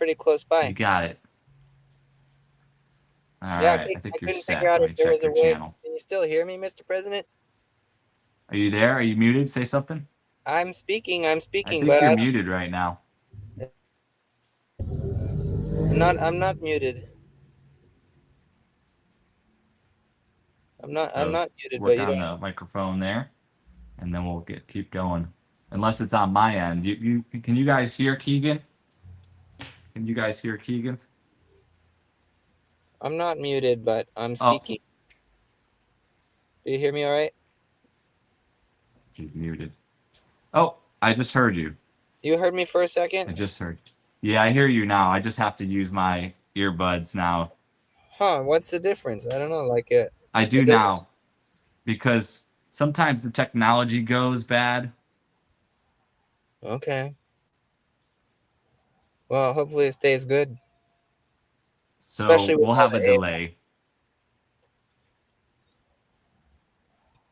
pretty close by. You got it. All Yeah, right. I I think you're couldn't figure set. out Let if me there check was a your way. channel. Can you still hear me, Mr. President? Are you there? Are you muted? Say something. I'm speaking, I but think you're muted right now. I'm not muted. I'm So not muted, but work you on don't. the microphone there, and then we'll keep going. Unless it's on my end. You can you guys hear Keegan? Can you guys hear Keegan? I'm not muted, but I'm Oh, speaking. Do you hear me all right? he's muted. Oh, I just heard you. You heard me for a second? I just heard. Yeah, I hear you now. I just have to use my earbuds now. Huh, what's the difference? I don't know, like it. I do It doesn't. now because sometimes the technology goes bad. Okay. Well, hopefully it stays good, especially So with we'll all have a the delay.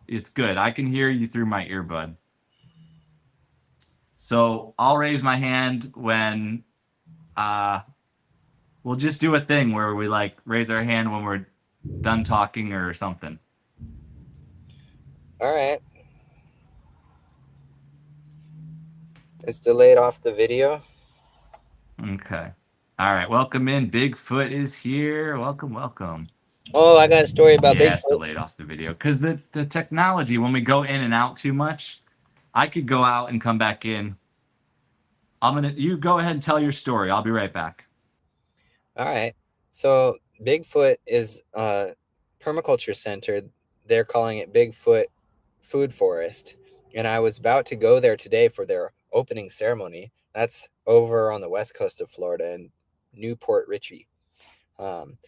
It's good. I can hear you through my earbud. So I'll raise my hand when uh, we'll just do a thing where we like raise our hand when we're done talking or something. All right. It's delayed off the video. Okay. All right. Welcome in. Bigfoot is here. Welcome, welcome. Oh, I got a story about Yeah, it's Bigfoot. delayed off the video because the technology, when we go in and out too much, I could go out and come back in. You go ahead and tell your story. I'll be right back. All right. So Bigfoot is permaculture center. They're calling it Bigfoot Food Forest. And I was about to go there today for their opening ceremony. That's over on the west coast of Florida in Newport Richey. Um,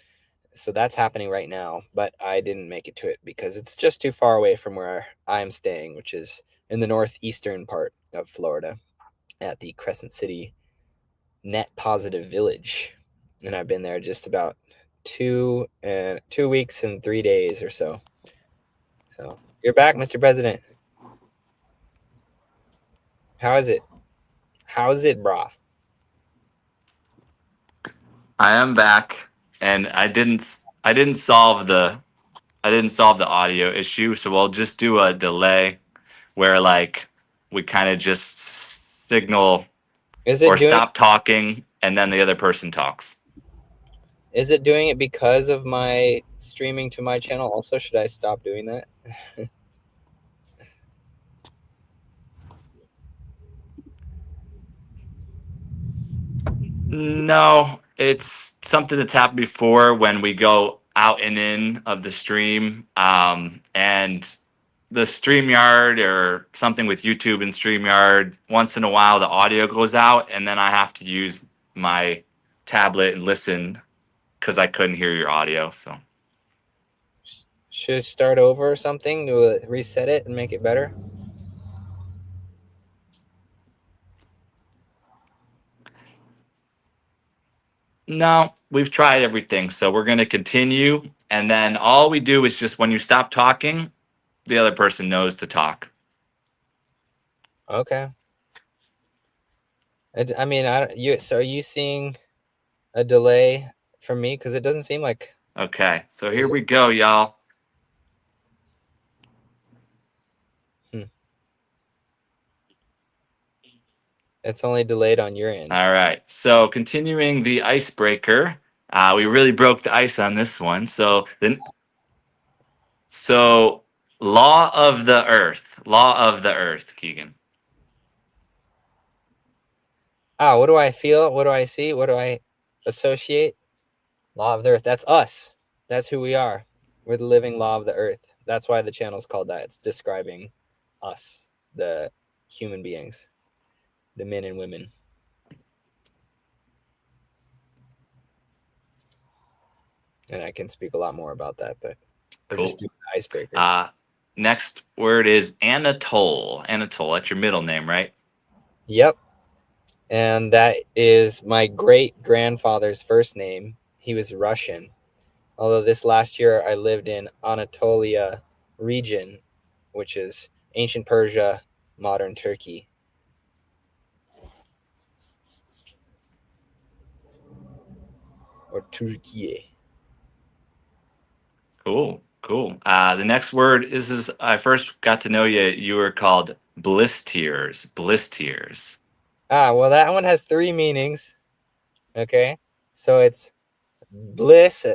so that's happening right now, but I didn't make it to it because it's just too far away from where I'm staying, which is in the northeastern part of Florida at the Crescent City Net Positive Village. And I've been there just about 2 weeks and 3 days or so. So you're back, Mr. President. How is it? How's it, brah? I am back, and I didn't solve the audio issue, so we'll just do a delay where like we kind of just signal Is or it doing stop talking and then the other person talks. is it doing it because of my streaming to my channel? Also, should I stop doing that? No, it's something that's happened before when we go out and in of the stream. And the StreamYard or something with YouTube and StreamYard, once in a while the audio goes out, and then I have to use my tablet and listen because I couldn't hear your audio. So, Should I start over or something to reset it and make it better? no, we've tried everything. So, we're going to continue. And then all we do is just when you stop talking, the other person knows to talk. Okay. I mean, so are you seeing a delay from me? Because it doesn't seem like Okay, so here we go, y'all. hmm, it's only delayed on your end. All right. So continuing the icebreaker, we really broke the ice on this one. So law of the earth, Keegan. What do I feel? What do I see? What do I associate? Law of the earth. That's us. That's who we are. We're the living law of the earth. That's why the channel's called that. It's describing us, the human beings, the men and women. And I can speak a lot more about that, but we're Cool. just doing the icebreaker. Next word is Anatole. Anatole, that's your middle name, right? Yep. And that is my great grandfather's first name. He was Russian. Although this last year I lived in Anatolia region, which is ancient Persia, modern Turkey. or Turkey. Cool, cool. The next word is I first got to know you. You were called blisteers. Blisteers. Well, that one has three meanings. Okay, so it's bliss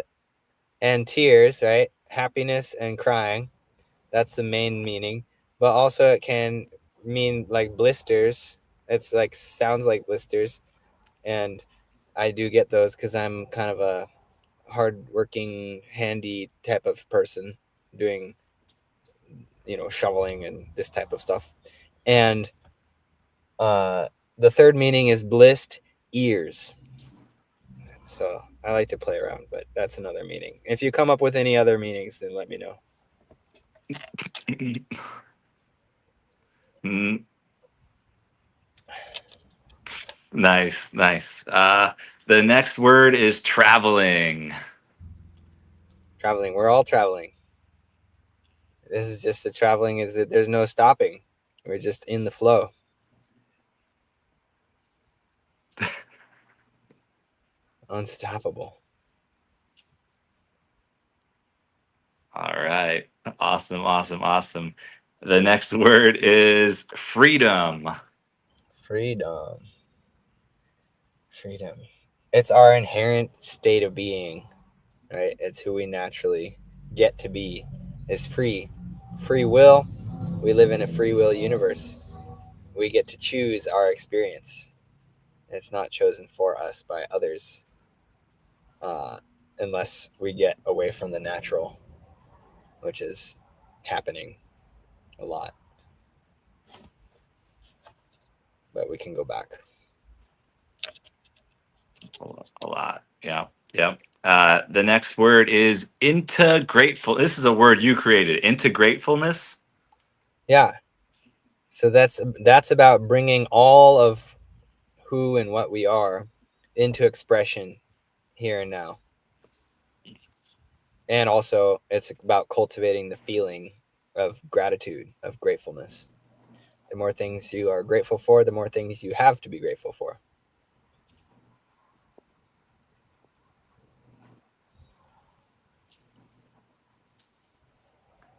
and tears, right? Happiness and crying. That's the main meaning. But also, it can mean like blisters. It's like sounds like blisters, and I do get those because I'm kind of a hardworking, handy type of person doing, shoveling and this type of stuff. And uh, the third meaning is blissed ears. So I like to play around, but that's another meaning. If you come up with any other meanings, then let me know. Mm, nice, nice. The next word is traveling. Traveling. We're all traveling. This is just the traveling is that there's no stopping. We're just in the flow. Unstoppable. All right. Awesome, awesome, awesome. The next word is freedom. Freedom. Freedom. It's our inherent state of being, right? It's who we naturally get to be. Is free. Free will. We live in a free will universe. We get to choose our experience. It's not chosen for us by others, uh, unless we get away from the natural, which is happening a lot. But we can go back. A lot. Yeah. Yeah. The next word is into grateful. This is a word you created. Into gratefulness. Yeah. So that's about bringing all of who and what we are into expression here and now. And also, it's about cultivating the feeling of gratitude, of gratefulness. The more things you are grateful for, the more things you have to be grateful for.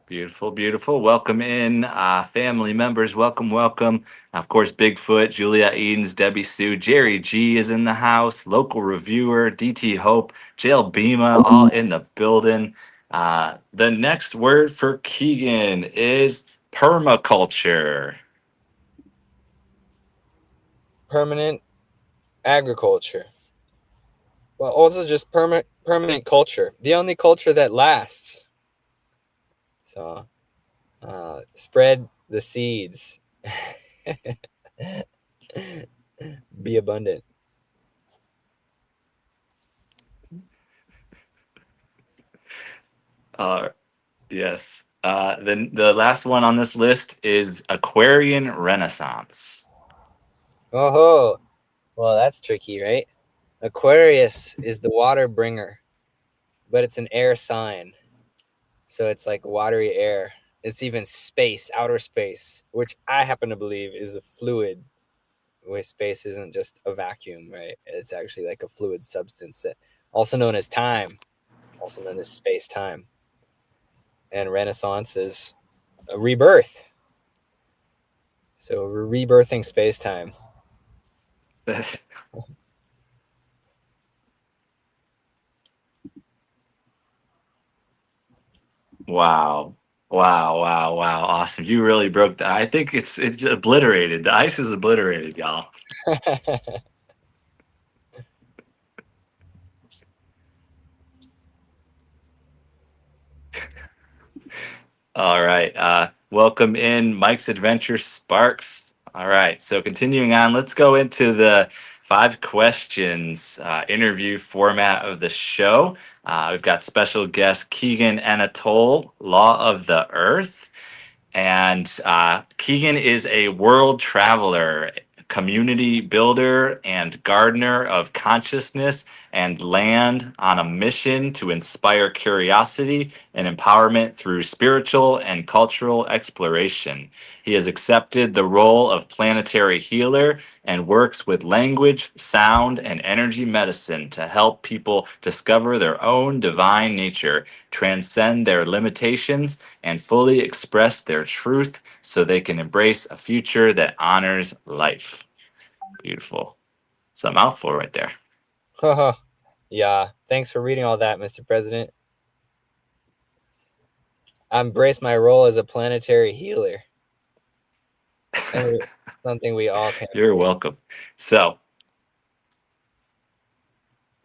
Beautiful, beautiful. Welcome in, family members. Welcome, welcome. Of course, Bigfoot, Julia Edens, Debbie Sue, Jerry G is in the house, local reviewer, DT Hope, Jail Bima, all in the building. The next word for Keegan is permaculture. Permanent agriculture. Well, also just permanent culture. The only culture that lasts. So spread the seeds. Be abundant. Uh, yes. Then the last one on this list is Aquarian Renaissance. Oh, well, that's tricky, right? Aquarius is the water bringer, but it's an air sign. So it's like watery air. It's even space, outer space, which I happen to believe is a fluid, where space isn't just a vacuum, right? It's actually like a fluid substance that also known as time, also known as space time. And Renaissance is a rebirth. So we're rebirthing space time. Wow. Wow, wow, wow. Awesome. You really broke that. I think it's obliterated. The ice is obliterated, y'all. All right. Welcome in Mike's Adventure Sparks. All right. So continuing on, let's go into the 5 questions interview format of the show. We've got special guest Keegan Anatole, Law of the Earth. And Keegan is a world traveler, community builder and gardener of consciousness and land on a mission to inspire curiosity and empowerment through spiritual and cultural exploration. He has accepted the role of planetary healer and works with language, sound, and energy medicine to help people discover their own divine nature, transcend their limitations, and fully express their truth so they can embrace a future that honors life. Beautiful. It's a mouthful right there. Yeah, thanks for reading all that, Mr. President. I embrace my role as a planetary healer, and something we all can You're embrace. welcome. So,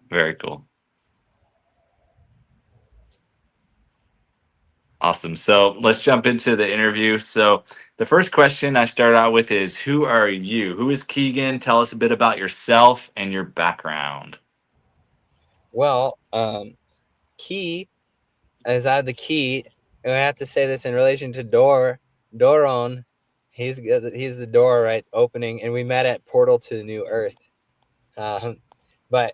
very cool. Awesome. So let's jump into the interview. So the first question I start out with is, who are you? Who is Keegan? Tell us a bit about yourself and your background. Well, key, as I have the key, and I have to say this in relation to Doron. He's the door, right, opening, and we met at Portal to the New Earth. But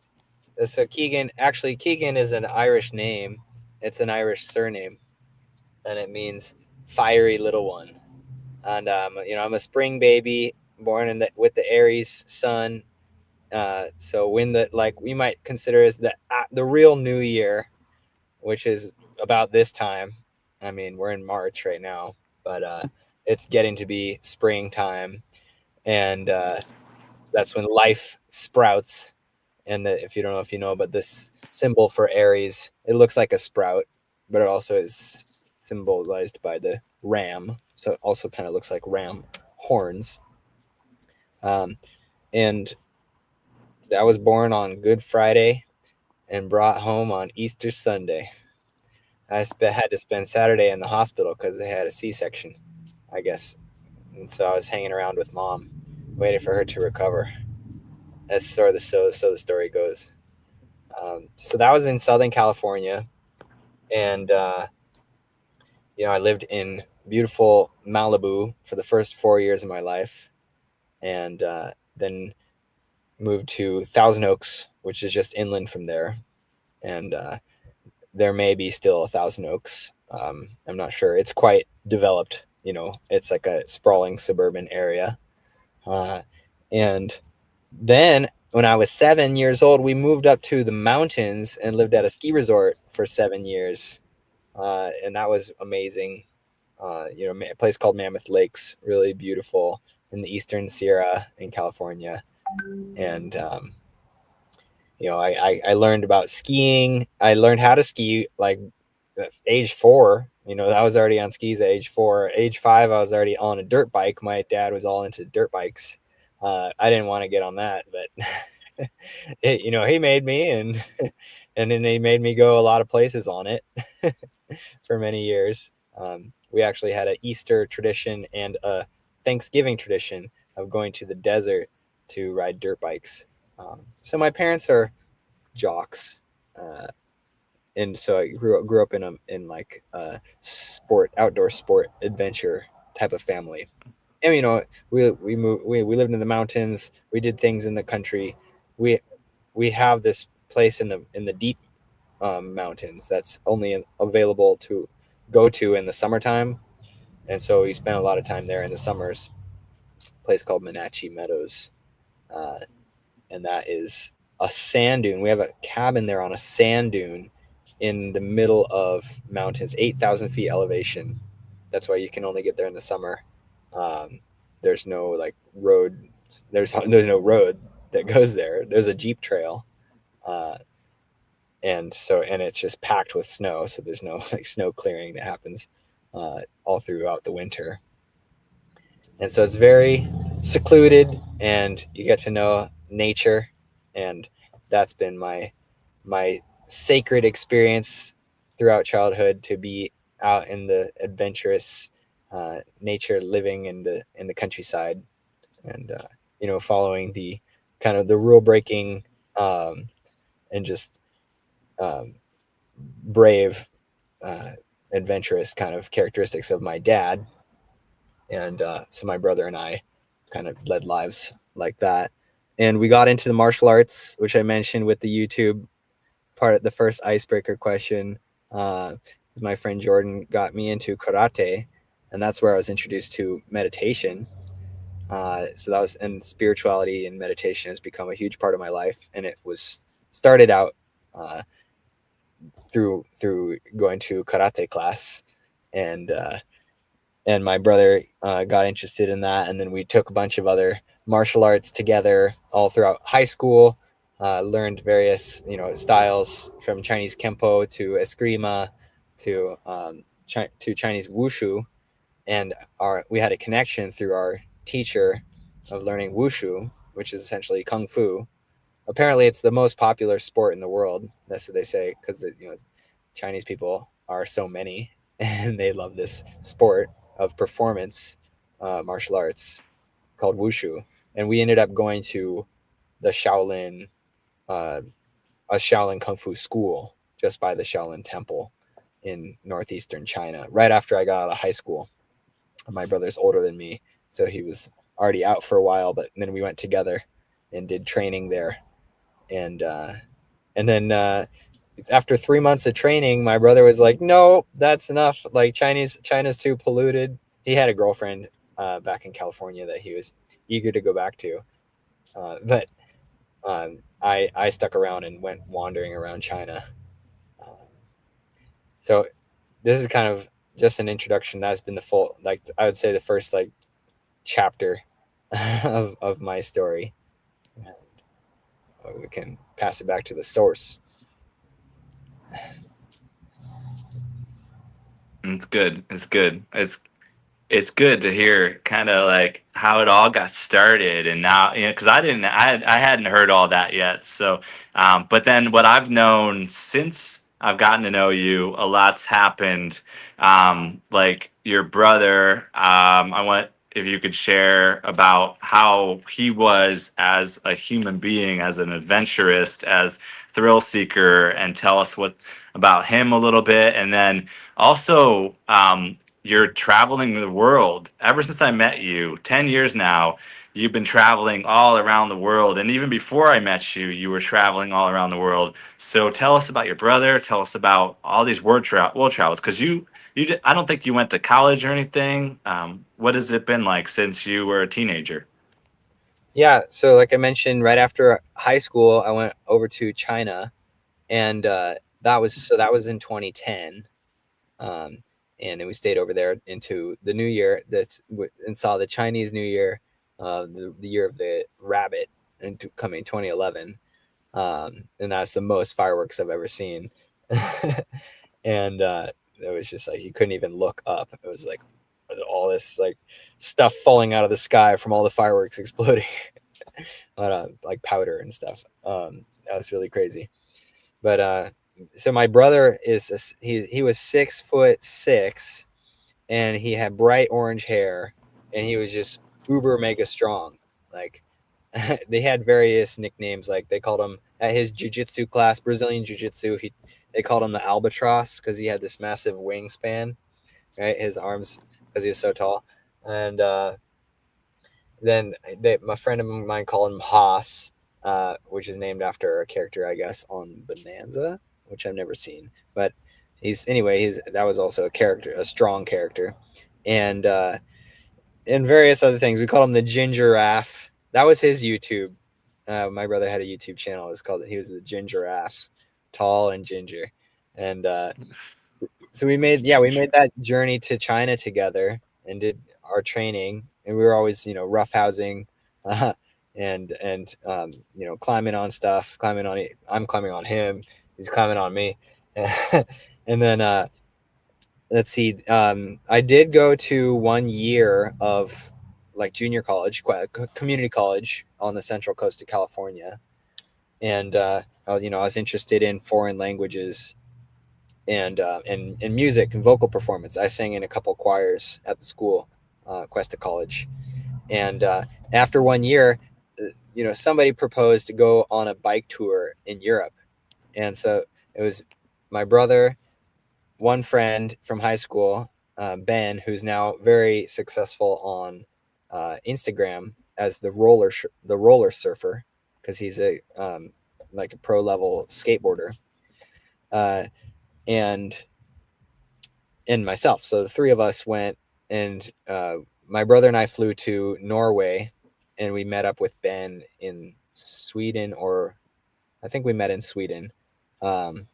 so Keegan is an Irish name. It's an Irish surname, and it means fiery little one. And I'm a spring baby, born with the Aries sun. So when we might consider as the real New Year, which is about this time. I mean, we're in March right now, but it's getting to be springtime, and that's when life sprouts. And if you don't know if you know, but this symbol for Aries, it looks like a sprout, but it also is symbolized by the ram. So it also kind of looks like ram horns. Um, and I was born on Good Friday and brought home on Easter Sunday. Had to spend Saturday in the hospital because they had a C-section, I guess. And so I was hanging around with mom, waiting for her to recover. That's sort of so the story goes. So that was in Southern California, and I lived in beautiful Malibu for the first 4 years of my life, and then moved to Thousand Oaks, which is just inland from there, and there may be still a Thousand Oaks. I'm not sure. It's quite developed. It's like a sprawling suburban area, and then when I was 7 years old, we moved up to the mountains and lived at a ski resort for 7 years, and that was amazing. A place called Mammoth Lakes, really beautiful in the Eastern Sierra in California. And I learned about skiing. I learned how to ski like at age 4. I was already on skis at age 4. Age 5, I was already on a dirt bike. My dad was all into dirt bikes. I didn't want to get on that, but he made me, and and then he made me go a lot of places on it for many years. We actually had an Easter tradition and a Thanksgiving tradition of going to the desert to ride dirt bikes. So my parents are jocks, and so I grew up in like a outdoor sport adventure type of family. And we lived in the mountains. We did things in the country. We have this place in the deep mountains that's only available to go to in the summertime, and so we spent a lot of time there in the summers. A place called Menachie Meadows, uh, and that is a sand dune. We have a cabin there on a sand dune in the middle of mountains, 8,000 feet elevation. That's why you can only get there in the summer. Um, there's no like road. There's no road that goes there. There's a jeep trail, uh, and it's just packed with snow. So there's no like snow clearing that happens all throughout the winter. And so it's very secluded, and you get to know nature, and that's been my sacred experience throughout childhood, to be out in the adventurous nature, living in the countryside, and following the kind of the rule breaking, and just um, brave, uh, adventurous kind of characteristics of my dad. And so my brother and I kind of led lives like that. And we got into the martial arts, which I mentioned with the YouTube part of the first icebreaker question. Uh, my friend Jordan got me into karate, and that's where I was introduced to meditation. So that was, and spirituality and meditation has become a huge part of my life, and it was started out uh, through going to karate class, and and my brother got interested in that, and then we took a bunch of other martial arts together all throughout high school. Learned various styles from Chinese kempo to eskrima to Chinese wushu, and we had a connection through our teacher of learning wushu, which is essentially kung fu. Apparently, it's the most popular sport in the world. That's what they say, because Chinese people are so many, and they love this sport of performance martial arts called wushu. And we ended up going to the Shaolin, uh, a Shaolin kung fu school just by the Shaolin Temple in northeastern China. Right after I got out of high school, my brother's older than me, so he was already out for a while. But then we went together and did training there, and then after 3 months of training, my brother was like, "No, that's enough. Like China's too polluted." He had a girlfriend back in California that he was eager to go back to, but I stuck around and went wandering around China. Uh, so this is kind of just an introduction. That's been the full, like I would say, the first like chapter of my story. We can pass it back to the source. It's good. It's good. It's good to hear kind of like how it all got started, and now because I hadn't heard all that yet. So but then what I've known since I've gotten to know you, a lot's happened. Like your brother, I want if you could share about how he was as a human being, as an adventurist, as thrill seeker, and tell us what about him a little bit, and then also you're traveling the world. Ever since I met you, 10 years now, you've been traveling all around the world. And even before I met you, you were traveling all around the world. So tell us about your brother. Tell us about all these world travels. Because I don't think you went to college or anything. What has it been like since you were a teenager? Yeah, so like I mentioned, right after high school, I went over to China, and that was in 2010, um, and then we stayed over there into the New Year. And saw the Chinese New Year, the year of the rabbit, into coming 2011, and that's the most fireworks I've ever seen, and it was just like you couldn't even look up. It was like all this like stuff falling out of the sky from all the fireworks exploding. Like powder and stuff. That was really crazy. But so my brother he was 6'6", and he had bright orange hair, and he was just uber mega strong. Like they had various nicknames. Like they called him at his jujitsu class, Brazilian jiu-jitsu. They called him the albatross because he had this massive wingspan, right? His arms, because he was so tall, and then my friend of mine called him Haas, which is named after a character, I guess, on Bonanza, which I've never seen. But he's that was also a character, a strong character, and various other things. We called him the Ginger Raff. That was his YouTube. My brother had a YouTube channel. It was called. He was the Ginger Raff, tall and ginger, and so we made that journey to China together and did our training, and we were always roughhousing, uh, and climbing on stuff, I'm climbing on him, he's climbing on me, and then let's see, I did go to 1 year of like junior college, community college on the central coast of California, and I was interested in foreign languages and music and vocal performance. I sang in a couple choirs at the school, Cuesta College, and after 1 year, somebody proposed to go on a bike tour in Europe, and so it was my brother, one friend from high school, Ben, who's now very successful on Instagram. as the roller surfer because he's a like a pro level skateboarder, uh, and and myself. So the three of us went, and my brother and I flew to Norway, and we met up with Ben in Sweden, or I think we met in Sweden. Um,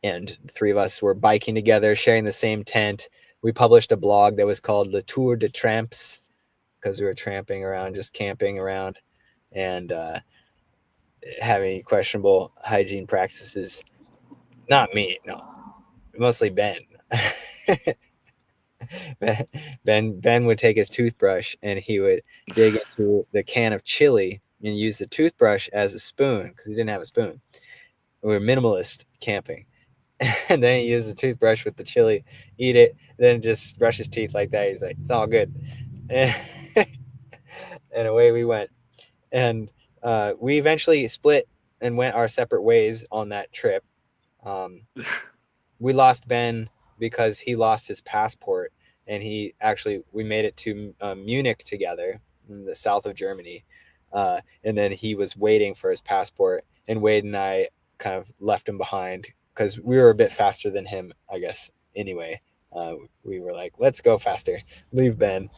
and the three of us were biking together, sharing the same tent. We published a blog that was called Le Tour de Tramps because we were tramping around, just camping around, and having questionable hygiene practices. Not me, no, mostly Ben. Ben would take his toothbrush and he would dig into the can of chili and use the toothbrush as a spoon because he didn't have a spoon. We were minimalist camping. And then he used the toothbrush with the chili, eat it, then just brush his teeth like that. He's like, it's all good. And, and away we went. And we eventually split and went our separate ways on that trip. Um, we lost Ben because he lost his passport, and he actually we made it to Munich together in the south of Germany, and then he was waiting for his passport, and Wade and I kind of left him behind because we were a bit faster than him, I guess. Anyway, we were like, let's go faster, leave Ben.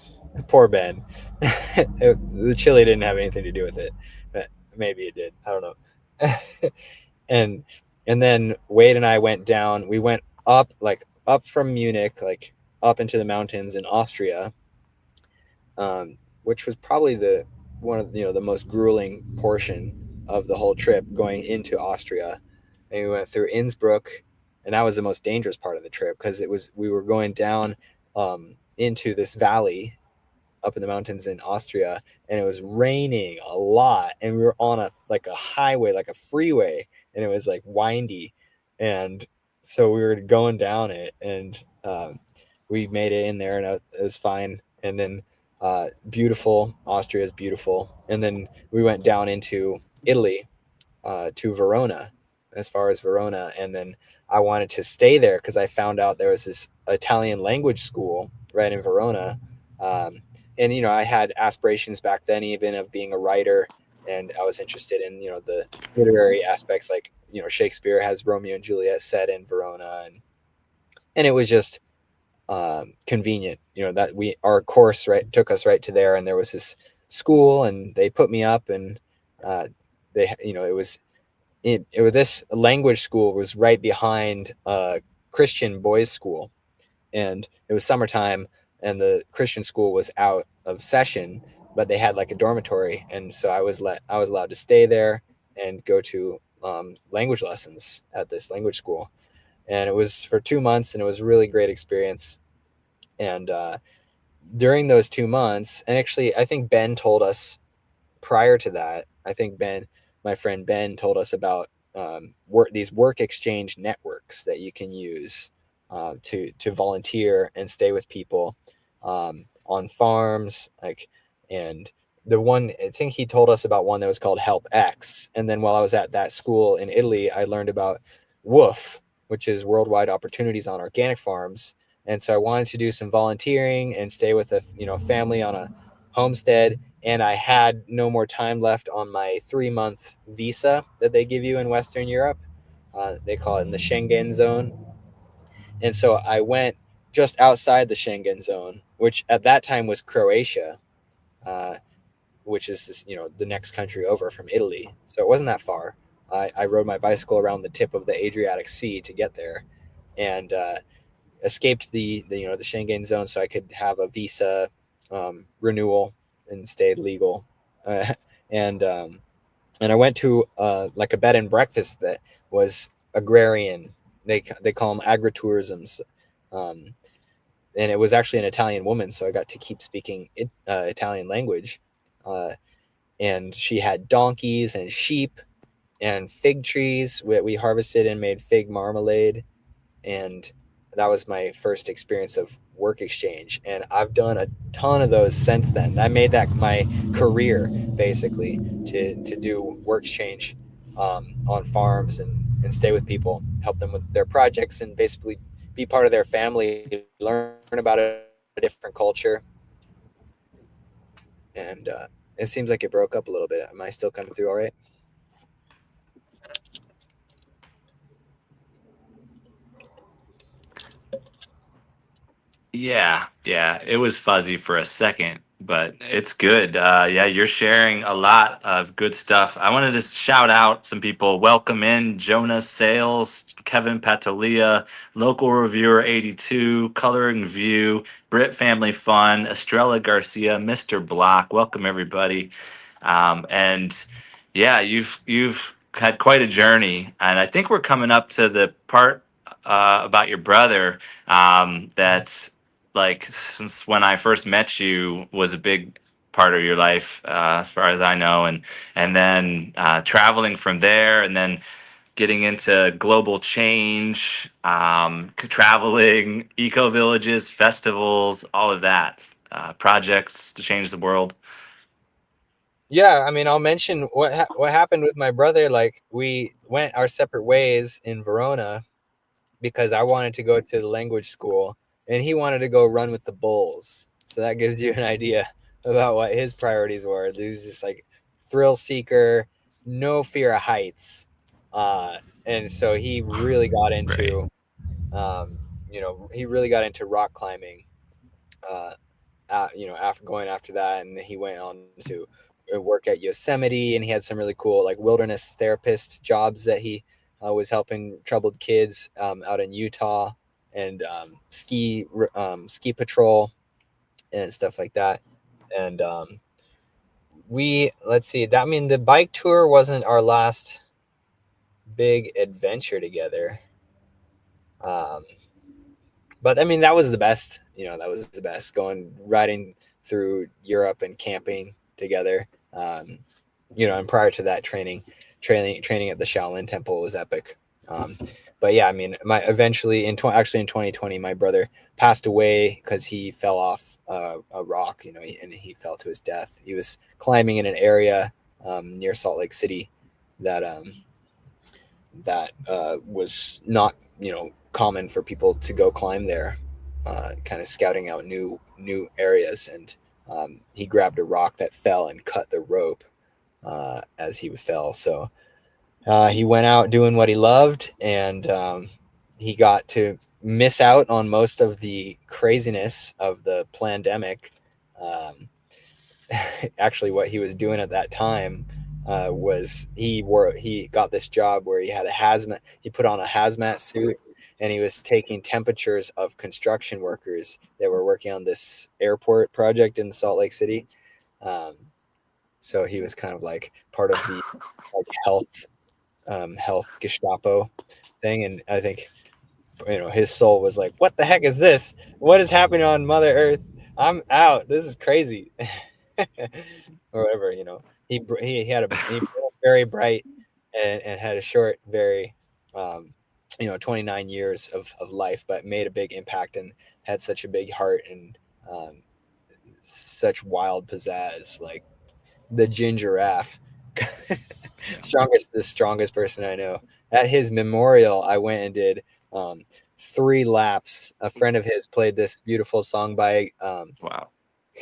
Poor Ben. The chili didn't have anything to do with it, but maybe it did, I don't know. and and then Wade and I went down. We went up, like up from Munich, like up into the mountains in Austria, which was probably the one of the most grueling portion of the whole trip, going into Austria. And we went through Innsbruck, and that was the most dangerous part of the trip because it was we were going down into this valley up in the mountains in Austria, and it was raining a lot, and we were on a highway, like a freeway, and it was like windy, and so we were going down it, and we made it in there, and it was fine. And then beautiful, Austria is beautiful, and then we went down into Italy, to Verona, as far as Verona, and then I wanted to stay there because I found out there was this Italian language school right in Verona, um, and I had aspirations back then, even of being a writer, and I was interested in the literary aspects, like Shakespeare has Romeo and Juliet set in Verona, and it was just convenient, that we our course right took us right to there, and there was this school, and they put me up, and they it was this language school was right behind a Christian boys' school, and it was summertime, and the Christian school was out of session, but they had like a dormitory, and so I was allowed to stay there and go to language lessons at this language school, and it was for 2 months, and it was a really great experience. And during those 2 months, and actually, I think Ben told us prior to that, I think my friend Ben, told us about these work exchange networks that you can use to volunteer and stay with people on farms, like, and the one I think he told us about one that was called Help X. And then while I was at that school in Italy, I learned about WOOF, which is Worldwide Opportunities on Organic Farms. And so I wanted to do some volunteering and stay with a family on a homestead, and I had no more time left on my 3-month visa that they give you in Western Europe. They call it in the Schengen zone. And so I went just outside the Schengen zone, which at that time was Croatia, uh, which is the next country over from Italy. So it wasn't that far. I rode my bicycle around the tip of the Adriatic Sea to get there, and escaped the Schengen zone so I could have a visa renewal and stay legal. Uh, and and I went to like a bed and breakfast that was agrarian. They call them agritourisms, um, and it was actually an Italian woman, so I got to keep speaking Italian language. Uh, and she had donkeys and sheep and fig trees that we harvested and made fig marmalade, and that was my first experience of work exchange, and I've done a ton of those since then. I made that my career, basically, to do work exchange on farms, and stay with people, help them with their projects, and basically be part of their family, learn about a different culture, and It seems like it broke up a little bit. Am I still coming through all right? Yeah, yeah, it was fuzzy for a second, but it's good. Yeah, you're sharing a lot of good stuff. I wanted to shout out some people. Welcome in Jonas Sales, Kevin Patolia, Local Reviewer 82, Coloring View, Brit Family Fun, Estrella Garcia, Mr. Block. Welcome everybody. And yeah, you've had quite a journey, and I think we're coming up to the part about your brother that like since when I first met you was a big part of your life, as far as I know, and then traveling from there, and then getting into global change, traveling, eco villages, festivals, all of that, projects to change the world. Yeah, I mean, I'll mention what happened with my brother. Like, we went our separate ways in Verona because I wanted to go to the language school and he wanted to go run with the bulls. So that gives you an idea about what his priorities were. He was just like thrill seeker, no fear of heights. Uh, and so he really got Right. into, he really got into rock climbing, uh, after going after that. And he went on to work at Yosemite, and he had some really cool like wilderness therapist jobs that he was helping troubled kids out in Utah, and ski patrol and stuff like that. And we let's see that I mean the bike tour wasn't our last big adventure together. Um, but I mean that was the best. That was the best, going riding through Europe and camping together. And prior to that, training at the Shaolin Temple was epic. Um, but yeah, I mean, my eventually actually in 2020, my brother passed away because he fell off a rock, and he fell to his death. He was climbing in an area near Salt Lake City that was not common for people to go climb there, kind of scouting out new areas. And he grabbed a rock that fell and cut the rope as he fell. So he went out doing what he loved, and he got to miss out on most of the craziness of the pandemic. Um, Actually, what he was doing at that time was he got this job where he had a hazmat. He put on a hazmat suit, and he was taking temperatures of construction workers that were working on this airport project in Salt Lake City. Um, so he was kind of like part of the like health Gestapo thing, and I think his soul was like, "What the heck is this? What is happening on Mother Earth? I'm out. This is crazy," or whatever. He had he very bright and had a short, very 29 years of life, but made a big impact and had such a big heart and such wild pizzazz, like the ginger giraffe. The strongest person I know. At his memorial, I went and did um, 3 laps. A friend of his played this beautiful song by Wow.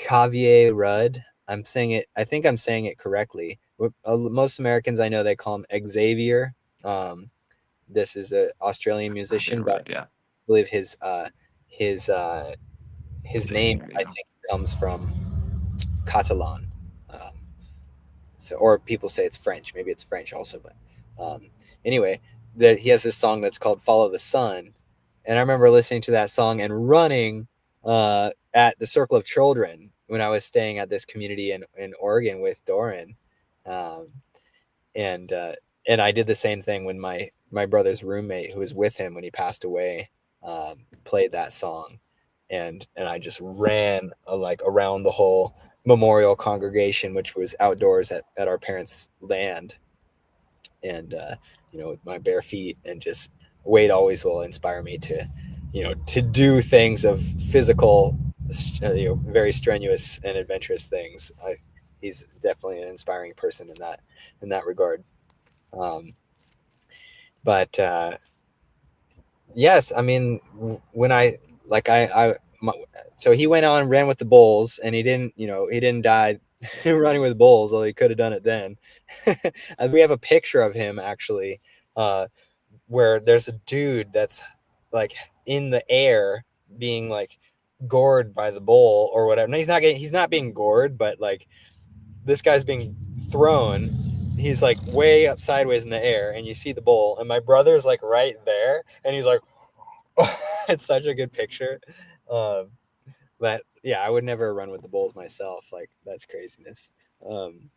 Javier Rudd. I'm saying it. I think I'm saying it correctly. Most Americans I know, they call him Xavier. Um, this is an Australian I'll musician, but right. I Yeah. believe his his name, I Xavier. think, comes from Catalan. Um, or people say it's French. Maybe it's French also, but um, anyway, that he has this song that's called "Follow the Sun," and I remember listening to that song and running at the Circle of Children when I was staying at this community in Oregon with Doran, um, and uh, and I did the same thing when my brother's roommate, who was with him when he passed away, played that song, and I just ran like around the whole memorial congregation, which was outdoors at our parents' land, and with my bare feet, and just Wade always will inspire me to do things of physical, very strenuous and adventurous things. He's definitely an inspiring person in that regard. Um, but yes, I mean, when I, so he went on and ran with the bulls, and he didn't die running with bulls, although he could have done it then. And we have a picture of him actually, uh, where there's a dude that's like in the air being like gored by the bull or whatever. No, he's not being gored, but like this guy's being thrown. He's like way up sideways in the air, and you see the bull, and my brother's like right there, and he's like, it's such a good picture. Um, but yeah, I would never run with the bulls myself. Like that's craziness. Um,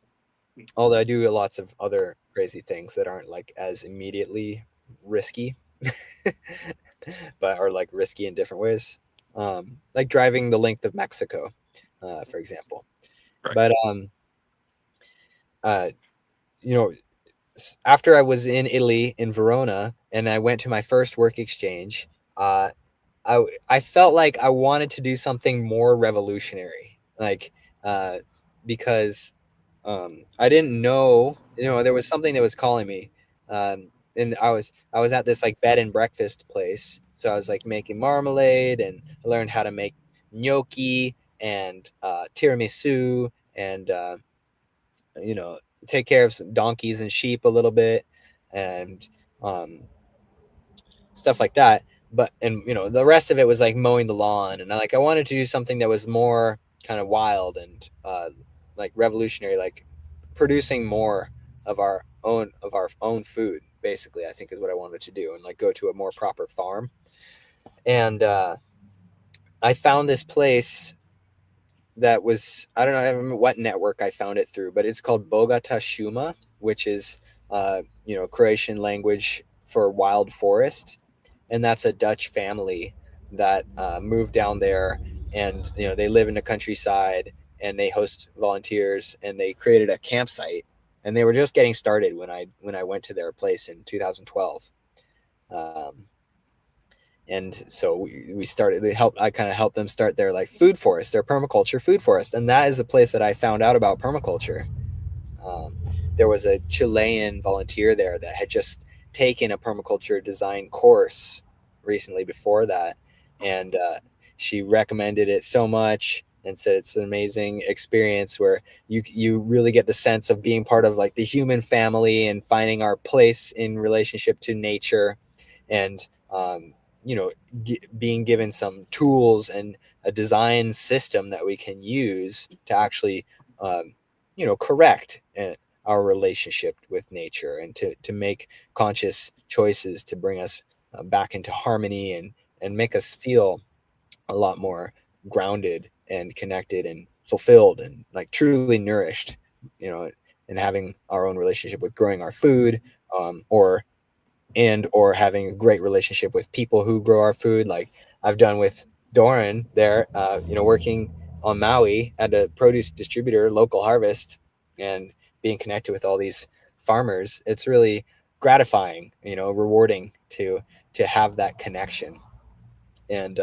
Although I do lots of other crazy things that aren't like as immediately risky, but are like risky in different ways. Like driving the length of Mexico, for example. Right. But uh, you know, after I was in Italy in Verona and I went to my first work exchange, uh, I felt like I wanted to do something more revolutionary, like uh, because I didn't know, there was something that was calling me, and I was at this like bed and breakfast place, so I was like making marmalade, and I learned how to make gnocchi and tiramisu, and you know, take care of some donkeys and sheep a little bit, and um, stuff like that. But and the rest of it was like mowing the lawn, and I wanted to do something that was more kind of wild and like revolutionary, like producing more of our own food. Basically, I think is what I wanted to do, and like go to a more proper farm. And I found this place that was, I don't know, I don't remember what network I found it through, but it's called Bogata Shuma, which is Croatian language for wild forest, and that's a Dutch family that moved down there, and they live in the countryside, and they host volunteers, and they created a campsite, and they were just getting started when I went to their place in 2012. Um, and so we started, I kind of helped them start their like food forest, their permaculture food forest, and that is the place that I found out about permaculture. um, there was a Chilean volunteer there that had just taken a permaculture design course recently before that, and she recommended it so much and said it's an amazing experience where you really get the sense of being part of like the human family and finding our place in relationship to nature, and you know being given some tools and a design system that we can use to actually correct our relationship with nature, and to make conscious choices to bring us back into harmony, and make us feel a lot more grounded and connected and fulfilled and like truly nourished, you know, and having our own relationship with growing our food, or or having a great relationship with people who grow our food, like I've done with Doran there, working on Maui at a produce distributor, local harvest, and being connected with all these farmers. It's really gratifying, rewarding to have that connection. And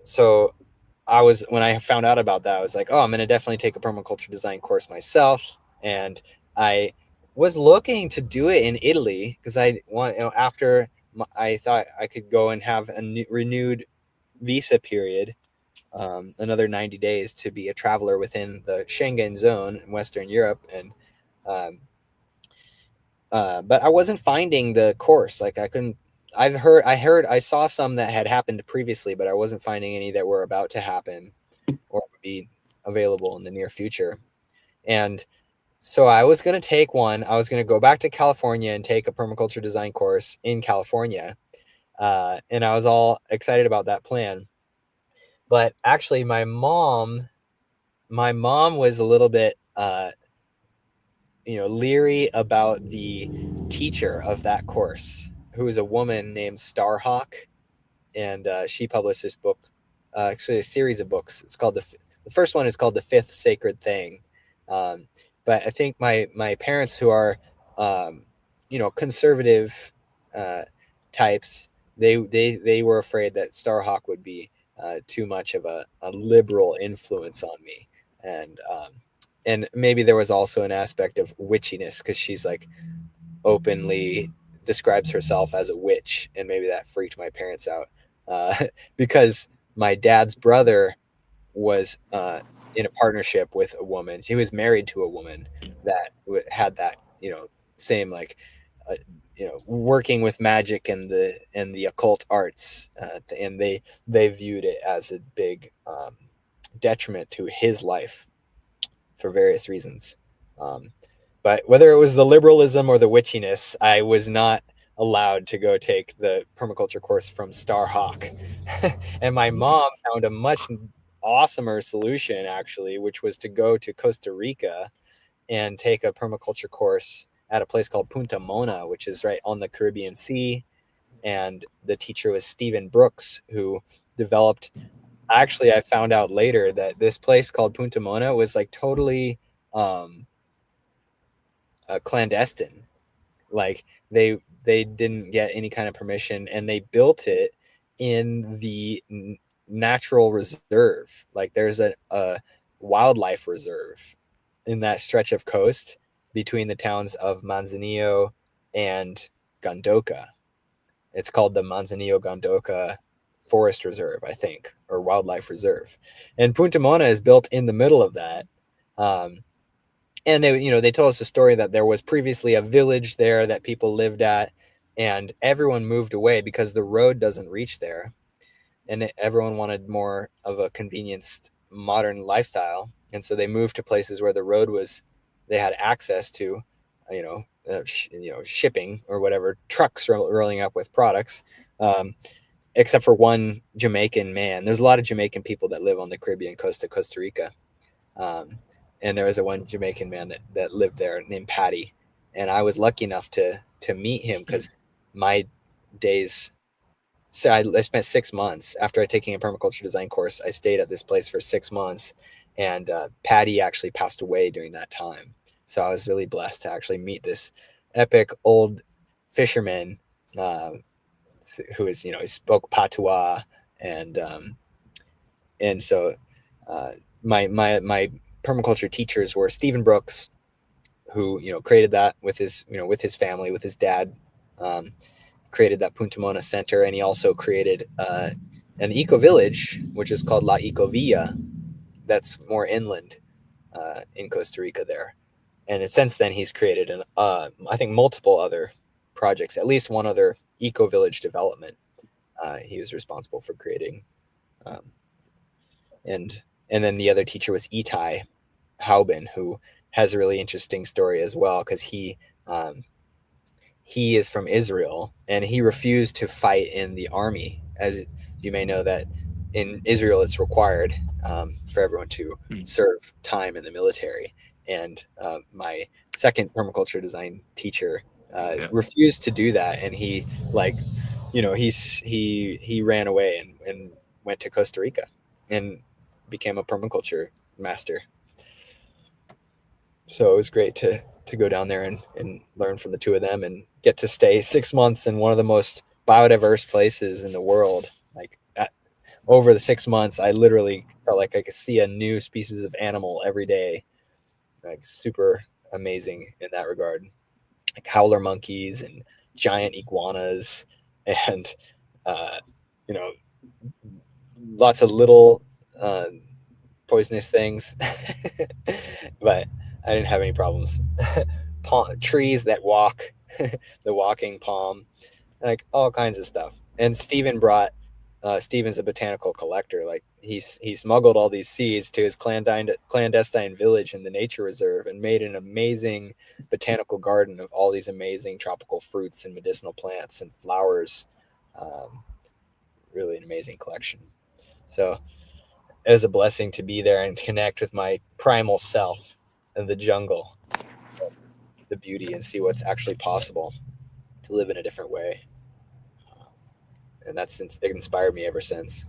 so when I found out about that, I was like, oh, I'm going to definitely take a permaculture design course myself. And I was looking to do it in Italy because I want, I thought I could go and have a renewed visa period, another 90 days to be a traveler within the Schengen zone in Western Europe. And, um, but I wasn't finding the course. Like I couldn't, I saw some that had happened previously, but I wasn't finding any that were about to happen or be available in the near future. And so I was going to take one. I was going to go back to California and take a permaculture design course in California. And I was all excited about that plan. But actually, my mom was a little bit, leery about the teacher of that course, who was a woman named Starhawk, and she published this book, actually a series of books. It's called the first one is called The Fifth Sacred Thing. Um, but I think my parents, who are conservative uh, types, they were afraid that Starhawk would be too much of a liberal influence on me, and maybe there was also an aspect of witchiness because she's like openly describes herself as a witch, and maybe that freaked my parents out, uh, because my dad's brother was in a partnership with a woman. He was married to a woman that had that, same like, uh, working with magic and the occult arts, and they viewed it as a big detriment to his life for various reasons. Um, but whether it was the liberalism or the witchiness, I was not allowed to go take the permaculture course from Starhawk. And my mom found a much awesomer solution, actually, which was to go to Costa Rica and take a permaculture course at a place called Punta Mona, which is right on the Caribbean Sea. And the teacher was Stephen Brooks, who developed, actually, I found out later that this place called Punta Mona was like totally um, clandestine. Like they didn't get any kind of permission, and they built it in the natural reserve. Like there's a wildlife reserve in that stretch of coast between the towns of Manzanillo and Gandoca. It's called the Manzanillo Gandoca Forest Reserve, I think, or Wildlife Reserve. And Punta Mona is built in the middle of that. Um, and they told us a story that there was previously a village there that people lived at, and everyone moved away because the road doesn't reach there, and everyone wanted more of a convenienced modern lifestyle, and so they moved to places where the road was, they had access to, shipping or whatever, trucks rolling up with products. um, except for one Jamaican man. There's a lot of Jamaican people that live on the Caribbean coast of Costa Rica. um, and there was a one Jamaican man that lived there named Patty, and I was lucky enough to meet him because my days. So I spent 6 months after taking a permaculture design course. I stayed at this place for 6 months, and Patty actually passed away during that time. So I was really blessed to actually meet this epic old fisherman, uh, who is, he spoke patois, and so uh, my permaculture teachers were Stephen Brooks, who created that with his, with his family, with his dad. Um, Created that Punta Mona Center, and he also created an eco village, which is called La Ecovilla, that's more inland in Costa Rica there. And since then, he's created I think multiple other projects, at least one other eco village development. He was responsible for creating, um, and then the other teacher was Itai Haubin, who has a really interesting story as well, because um, he is from Israel, and he refused to fight in the army. As you may know, that in Israel it's required for everyone to Mm. serve time in the military. And my second permaculture design teacher Yeah. refused to do that, and he, like, he ran away and went to Costa Rica and became a permaculture master. So it was great to go down there and learn from the two of them and get to stay 6 months in one of the most biodiverse places in the world. Like over the 6 months, I literally felt like I could see a new species of animal every day. Like super amazing in that regard. Like howler monkeys and giant iguanas, and uh, you know lots of little uh, poisonous things. But I didn't have any problems. Trees that walk, the walking palm, like all kinds of stuff. And Stephen brought. Stephen's a botanical collector. Like he smuggled all these seeds to his clandestine village in the nature reserve and made an amazing botanical garden of all these amazing tropical fruits and medicinal plants and flowers. Um, Really an amazing collection. So it was a blessing to be there and connect with my primal self in the jungle, the beauty, and see what's actually possible to live in a different way. And that's inspired me ever since.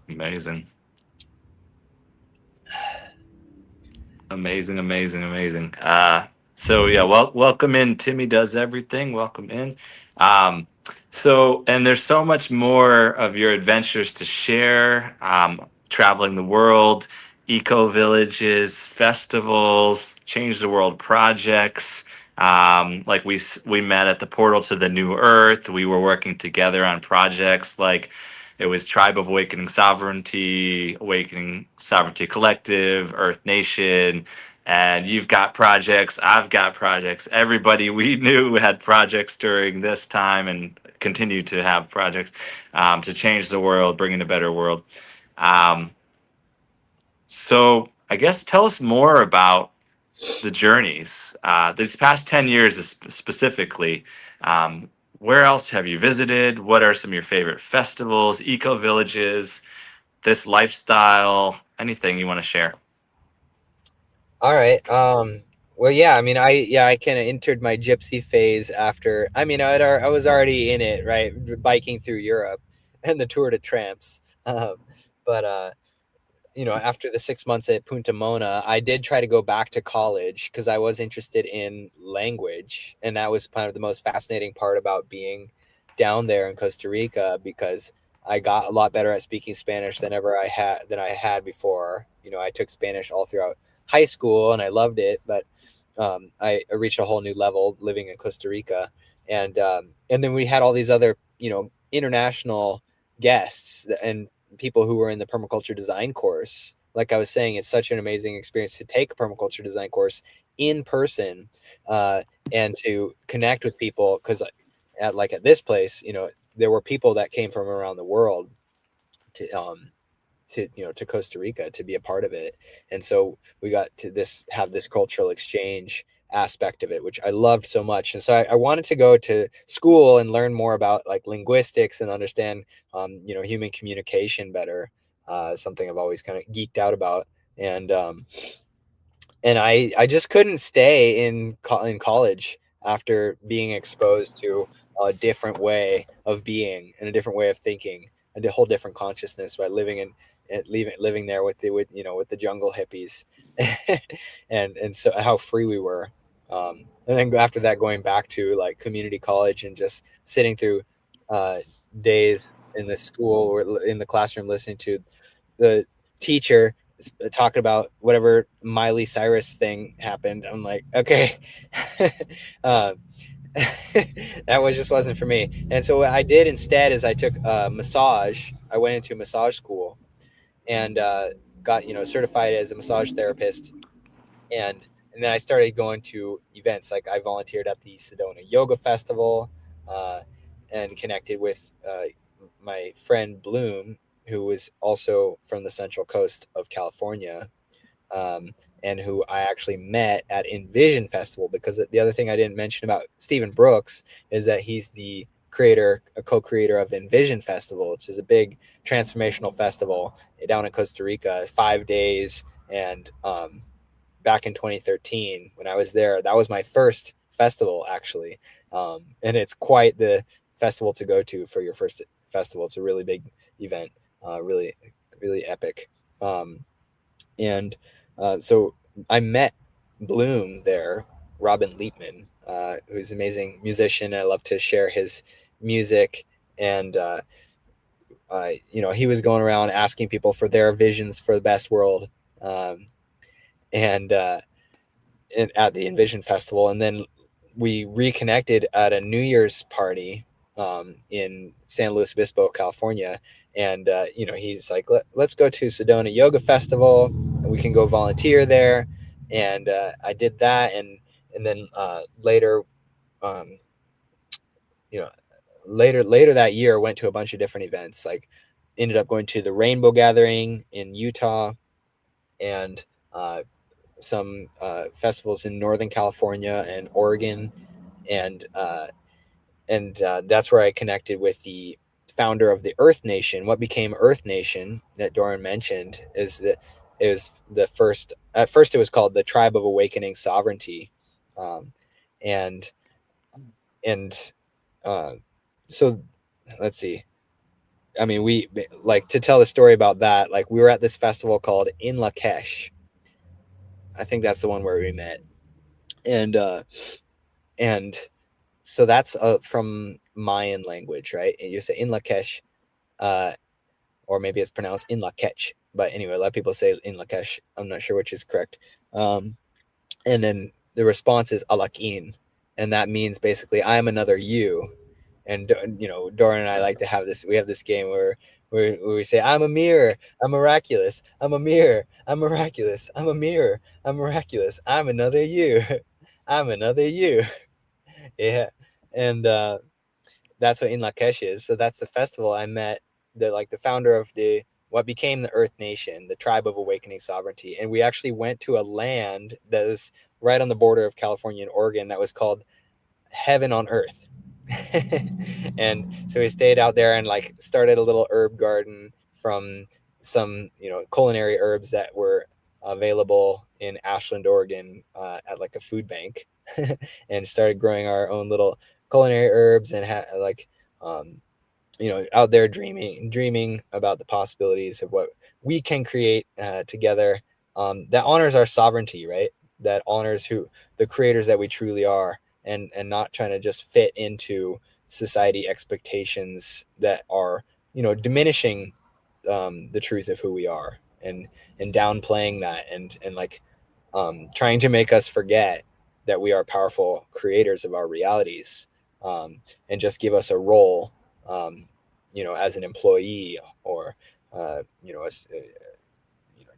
Amazing. Amazing, amazing, amazing. So yeah, welcome in. Timmy does everything. Welcome in. Um, and there's so much more of your adventures to share. Traveling the world, eco villages, festivals, change the world projects. Like we met at the portal to the new earth. We were working together on projects like It was Tribe of Awakening Sovereignty Collective, Earth Nation, and you've got projects. I've got projects. Everybody we knew had projects during this time and continue to have projects to change the world, bring in a better world. Um, so I guess tell us more about the journeys. These past 10 years specifically, um, where else have you visited? What are some of your favorite festivals, eco villages, this lifestyle, anything you want to share? All right. Well, yeah. I mean, I kind of entered my gypsy phase after. I mean, I was already in it, right? Biking through Europe and the Tour de Tramps. But after the 6 months at Punta Mona, I did try to go back to college because I was interested in language, and that was kind of the most fascinating part about being down there in Costa Rica because I got a lot better at speaking Spanish than I had before. I took Spanish all throughout high school and I loved it, but I reached a whole new level living in Costa Rica, and then we had all these other international guests and people who were in the permaculture design course. Like I was saying, it's such an amazing experience to take a permaculture design course in person, uh, and to connect with people because at this place, there were people that came from around the world to to Costa Rica to be a part of it. And so we got to this cultural exchange aspect of it, which I loved so much. And so I wanted to go to school and learn more about like linguistics and understand human communication better. Something I've always kind of geeked out about. And I just couldn't stay in college after being exposed to a different way of being and a different way of thinking, a whole different consciousness by living there with the jungle hippies, and so how free we were. And then after that, going back to like community college and just sitting through uh, days in the school or in the classroom listening to the teacher talking about whatever Miley Cyrus thing happened. I'm like, okay, uh, that was just wasn't for me. And so what I did instead is I took massage. I went into massage school and got certified as a massage therapist, and then I started going to events. Like I volunteered at the Sedona Yoga Festival, uh, and connected with my friend Bloom, who was also from the Central Coast of California, um, and who I actually met at Envision Festival. Because the other thing I didn't mention about Stephen Brooks is that he's the a co-creator of Envision Festival, which is a big transformational festival down in Costa Rica, 5 days, and back in 2013 when I was there. That was my first festival, actually. And it's quite the festival to go to for your first festival. It's a really big event, really, really epic. And so I met Bloom there, Robin Liepman, who's an amazing musician. I love to share his music. And, he was going around asking people for their visions for the best world. Um, and at the Envision Festival, and then we reconnected at a New Year's party in San Luis Obispo, California. And he's like, let's go to Sedona Yoga Festival, and we can go volunteer there. And I did that, and then later, um, you know, later that year, went to a bunch of different events. Like, ended up going to the Rainbow Gathering in Utah, and some festivals in Northern California and Oregon, and that's where I connected with the founder of the Earth Nation. What became Earth Nation that Doran mentioned is that it was the first. At first, it was called the Tribe of Awakening Sovereignty, um, and and uh, so let's see. I mean, we like to tell the story about that. Like, we were at this festival called In Lakesh. I think that's the one where we met, and and so that's from Mayan language, right? And you say in Lakesh, uh, or maybe it's pronounced in Lakech. But anyway, a lot of people say in Lakesh. I'm not sure which is correct. Um, and then the response is Alakin, and that means basically I am another you. And Dora and I like to have this. We have this game where where we say, I'm a mirror, I'm miraculous, I'm a mirror, I'm miraculous, I'm a mirror, I'm miraculous, I'm another you, I'm another you. Yeah. And that's what In Lakesh is. So that's the festival. I met the founder of the what became the Earth Nation, the Tribe of Awakening Sovereignty, and we actually went to a land that was right on the border of California and Oregon that was called Heaven on Earth. And so we stayed out there and like started a little herb garden from some culinary herbs that were available in Ashland, Oregon, at like a food bank, and started growing our own little culinary herbs and like um, out there dreaming about the possibilities of what we can create together, that honors our sovereignty, right? That honors who the creators that we truly are, and not trying to just fit into society expectations that are diminishing the truth of who we are, and downplaying that, and like trying to make us forget that we are powerful creators of our realities, and just give us a role, as an employee, or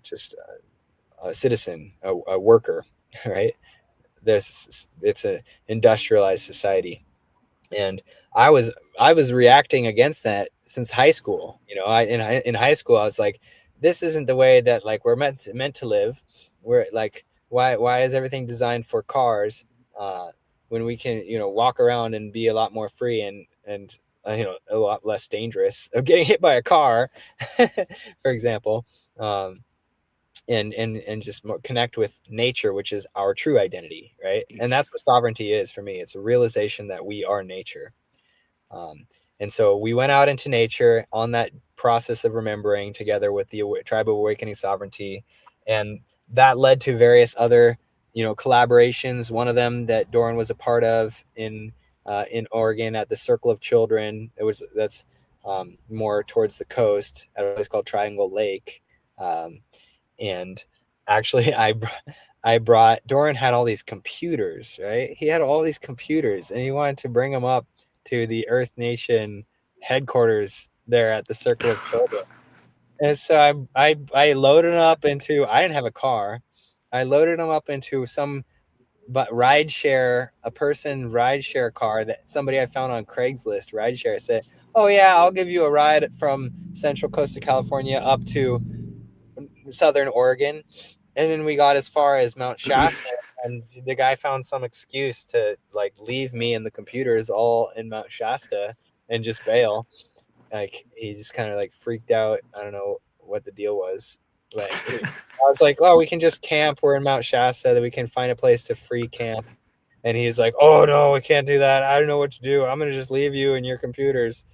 just a citizen, a worker, right? It's a industrialized society, and I was I was reacting against that since high school. In high school I was like, this isn't the way that like we're meant to live. We're like, why is everything designed for cars, when we can walk around and be a lot more free, and a lot less dangerous of getting hit by a car, for example, um, and just more connect with nature, which is our true identity, right? And that's what sovereignty is for me. It's a realization that we are nature. um, and so we went out into nature on that process of remembering together with the Tribe of Awakening Sovereignty, and that led to various other collaborations. One of them that Doran was a part of in Oregon at the Circle of Children. That's more towards the coast at a place called Triangle Lake. And actually I brought Doran had all these computers, right? He had all these computers, and he wanted to bring them up to the Earth Nation headquarters there at the Circle of Children. And so I loaded them up into, I didn't have a car. I loaded them up into some a person ride share car that somebody I found on Craigslist ride share. Said, oh yeah, I'll give you a ride from Central Coast of California up to Southern Oregon. And then we got as far as Mount Shasta, and the guy found some excuse to like leave me and the computers all in Mount Shasta and just bail. Like he just kind of like freaked out. I don't know what the deal was, but I was like, "Oh, we can just camp. We're in Mount Shasta. That we can find a place to free camp." And he's like, "Oh no, we can't do that. I don't know what to do. I'm gonna just leave you and your computers."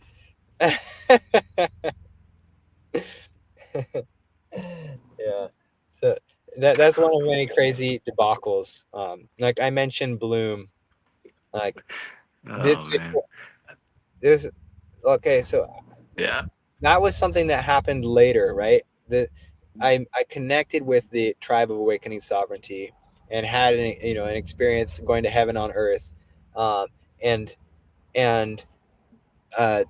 Yeah. So that's one of many crazy debacles. Like I mentioned Bloom. Like this, Oh man. this okay, so Yeah. that was something that happened later, right? I connected with the Tribe of Awakening Sovereignty and had an experience going to heaven on earth, um, and and uh,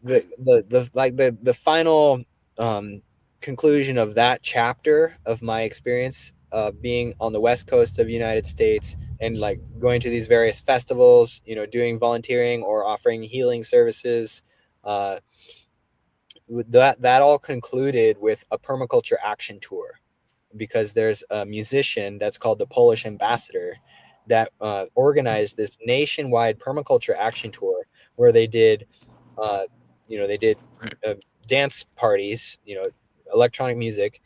the final um, conclusion of that chapter of my experience being on the west coast of the United States, and like going to these various festivals, doing volunteering or offering healing services. Uh, that all concluded with a permaculture action tour, because there's a musician that's called the Polish Ambassador that organized this nationwide permaculture action tour, where uh, they did Right. uh, dance parties, electronic music,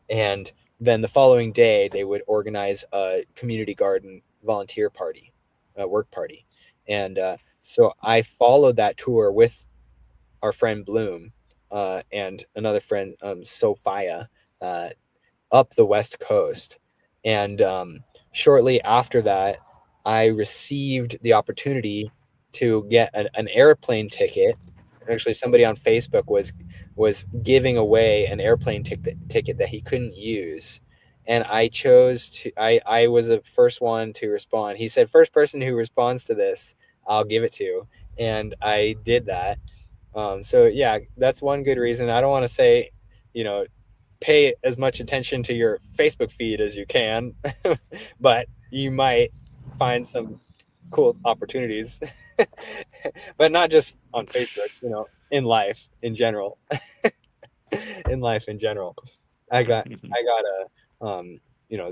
and then the following day they would organize a community garden volunteer party, a work party. And so I followed that tour with our friend Bloom, and another friend, Sophia, uh, up the West Coast. And shortly after that, I received the opportunity to get an airplane ticket. Actually, somebody on Facebook was giving away an airplane ticket that he couldn't use, and I was the first one to respond. He said, first person who responds to this, I'll give it to, and I did that. So yeah, that's one good reason. I don't want to say, you know, pay as much attention to your Facebook feed as you can, but you might find some cool opportunities, but not just on Facebook. In life in general. In life in general, I got a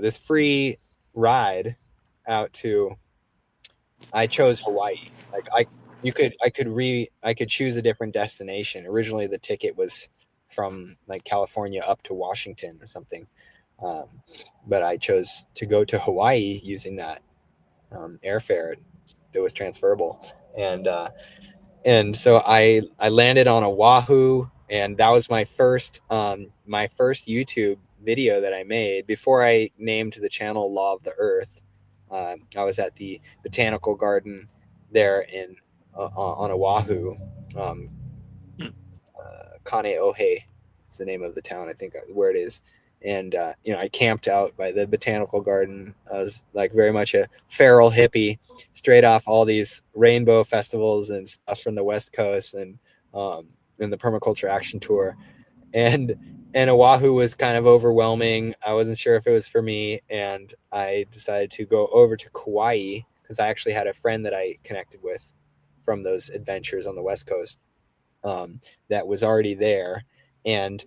this free ride out to. I chose Hawaii. Like I could choose a different destination. Originally, the ticket was from like California up to Washington or something, um, but I chose to go to Hawaii using that airfare that was transferable, and so I landed on Oahu, and that was my first YouTube video that I made before I named the channel Law of the Earth. I was at the botanical garden there in on Oahu. Um, Kaneohe is the name of the town, I think, where it is. And I camped out by the botanical garden. I was like very much a feral hippie, straight off all these rainbow festivals and stuff from the West Coast, and the permaculture action tour. And Oahu was kind of overwhelming. I wasn't sure if it was for me, and I decided to go over to Kauai because I actually had a friend that I connected with from those adventures on the West Coast, that was already there, and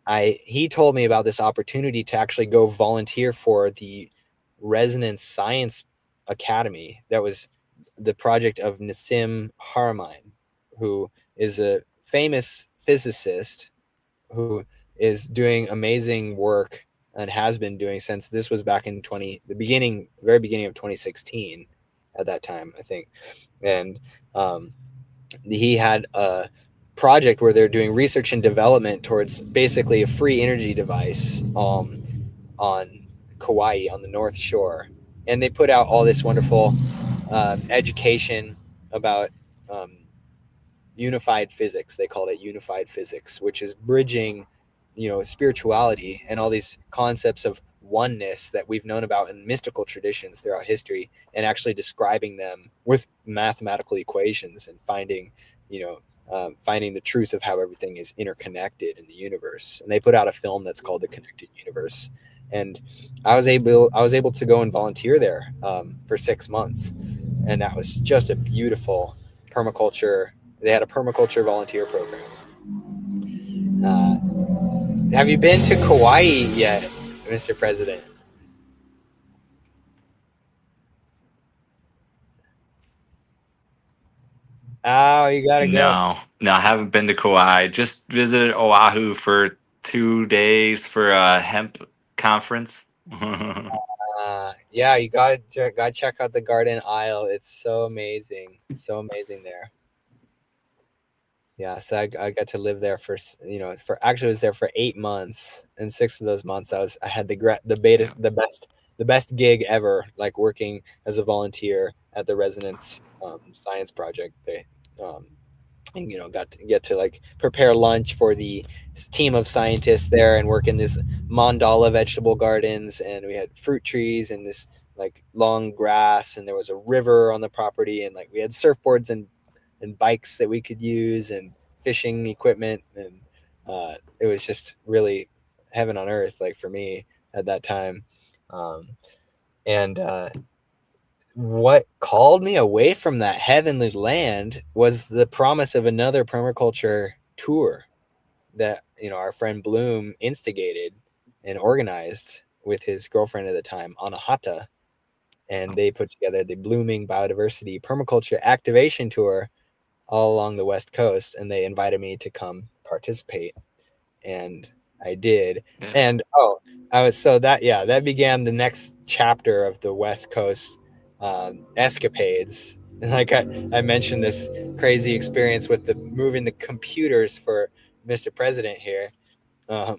I he told me about this opportunity to actually go volunteer for the Resonance Science Academy. That was the project of Nassim Haramein, who is a famous physicist who is doing amazing work and has been doing since this was back in very beginning of 2016 at that time, I think. And he had a project where they're doing research and development towards basically a free energy device on Kauai on the North Shore, and they put out all this wonderful education about um, unified physics. They called it unified physics, which is bridging, spirituality and all these concepts of oneness that we've known about in mystical traditions throughout history, and actually describing them with mathematical equations and finding the truth of how everything is interconnected in the universe. And they put out a film that's called The Connected Universe. And I was able to go and volunteer there for 6 months, and that was just a beautiful permaculture. They had a permaculture volunteer program. Have you been to Kauai yet, Mr. President? Oh, you gotta go. No, no, I haven't been to Kauai. Just visited Oahu for 2 days for a hemp conference. Yeah, you gotta check out the Garden Isle. It's so amazing there. Yeah, so I got to live there for actually I was there for 8 months, and 6 of those months I had Yeah. the best gig ever, like working as a volunteer at the Resonance Science Project. They um, got to get to like prepare lunch for the team of scientists there and work in this mandala vegetable gardens, and we had fruit trees and this like long grass, and there was a river on the property, and like we had surfboards and bikes that we could use and fishing equipment, and it was just really heaven on earth, like for me at that time. Um, and what called me away from that heavenly land was the promise of another permaculture tour that our friend Bloom instigated and organized with his girlfriend at the time, Anahata, and they put together the Blooming Biodiversity Permaculture Activation Tour all along the West Coast, and they invited me to come participate, and I did. Yeah. And I was so that yeah, that began the next chapter of the West Coast escapades. And like I mentioned this crazy experience with the moving the computers for Mr. President here. Um,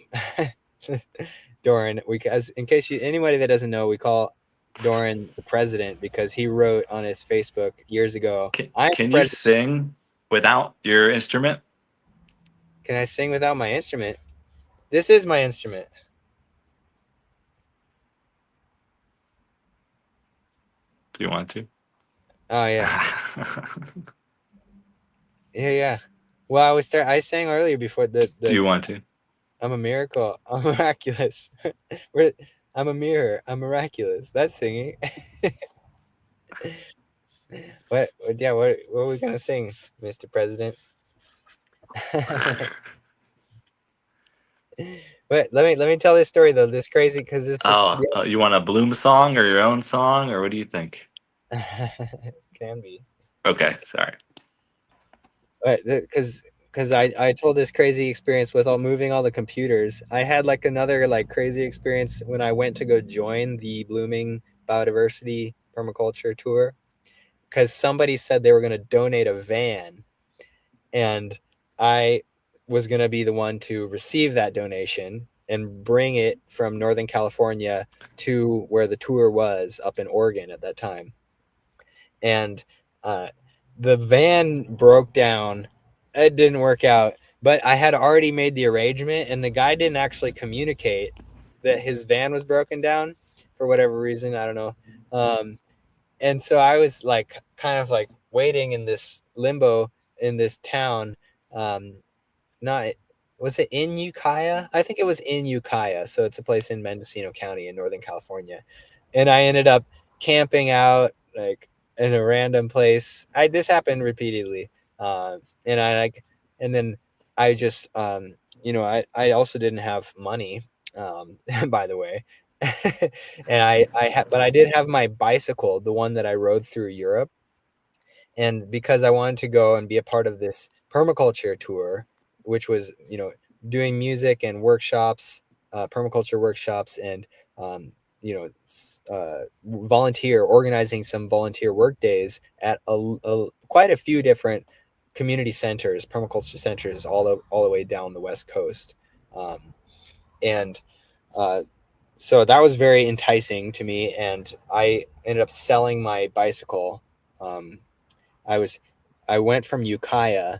Doran, as in case anybody that doesn't know, we call Doran the president because he wrote on his Facebook years ago, "I'm the Can you president." sing without your instrument? Can I sing without my instrument? This is my instrument. Do you want to? Oh yeah, yeah, yeah. Well, I sang earlier before Do the you want to? I'm a miracle. I'm miraculous. We're, I'm a mirror. I'm miraculous. That's singing. Yeah, what are we gonna sing, Mr. President? But let me tell this story though. This crazy because this is Oh, you want a Bloom song or your own song, or what do you think? can be. Okay, sorry. But because I told this crazy experience with all moving all the computers. I had like another like crazy experience when I went to go join the Blooming Biodiversity Permaculture Tour because somebody said they were going to donate a van, and I was going to be the one to receive that donation and bring it from Northern California to where the tour was up in Oregon at that time. And uh, the van broke down. It didn't work out, but I had already made the arrangement, and the guy didn't actually communicate that his van was broken down for whatever reason. I don't know. And so I was like, kind of like waiting in this limbo in this town. Um, not Was it in Ukiah? I think it was in Ukiah. So it's a place in Mendocino County in Northern California. And I ended up camping out like in a random place. I This happened repeatedly. And I like and then I just I also didn't have money, by the way. And but I did have my bicycle, the one that I rode through Europe, and because I wanted to go and be a part of this permaculture tour, which was doing music and workshops, permaculture workshops, and um, volunteer organizing some volunteer work days at quite a few different community centers, permaculture centers, all the way down the West Coast, um, and uh, so that was very enticing to me, and I ended up selling my bicycle. Um, I was I went from Ukiah.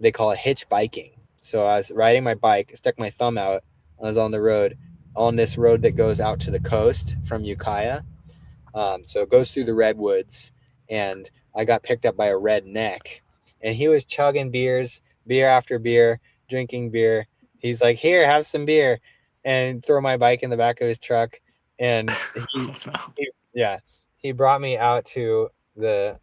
They call it hitch biking. So I was riding my bike, stuck my thumb out. I was on the road, on this road that goes out to the coast from Ukiah. So it goes through the redwoods, and I got picked up by a redneck, and he was chugging beer after beer, drinking beer. He's like, "Here, have some beer," and throw my bike in the back of his truck, and Oh no. yeah, he brought me out to the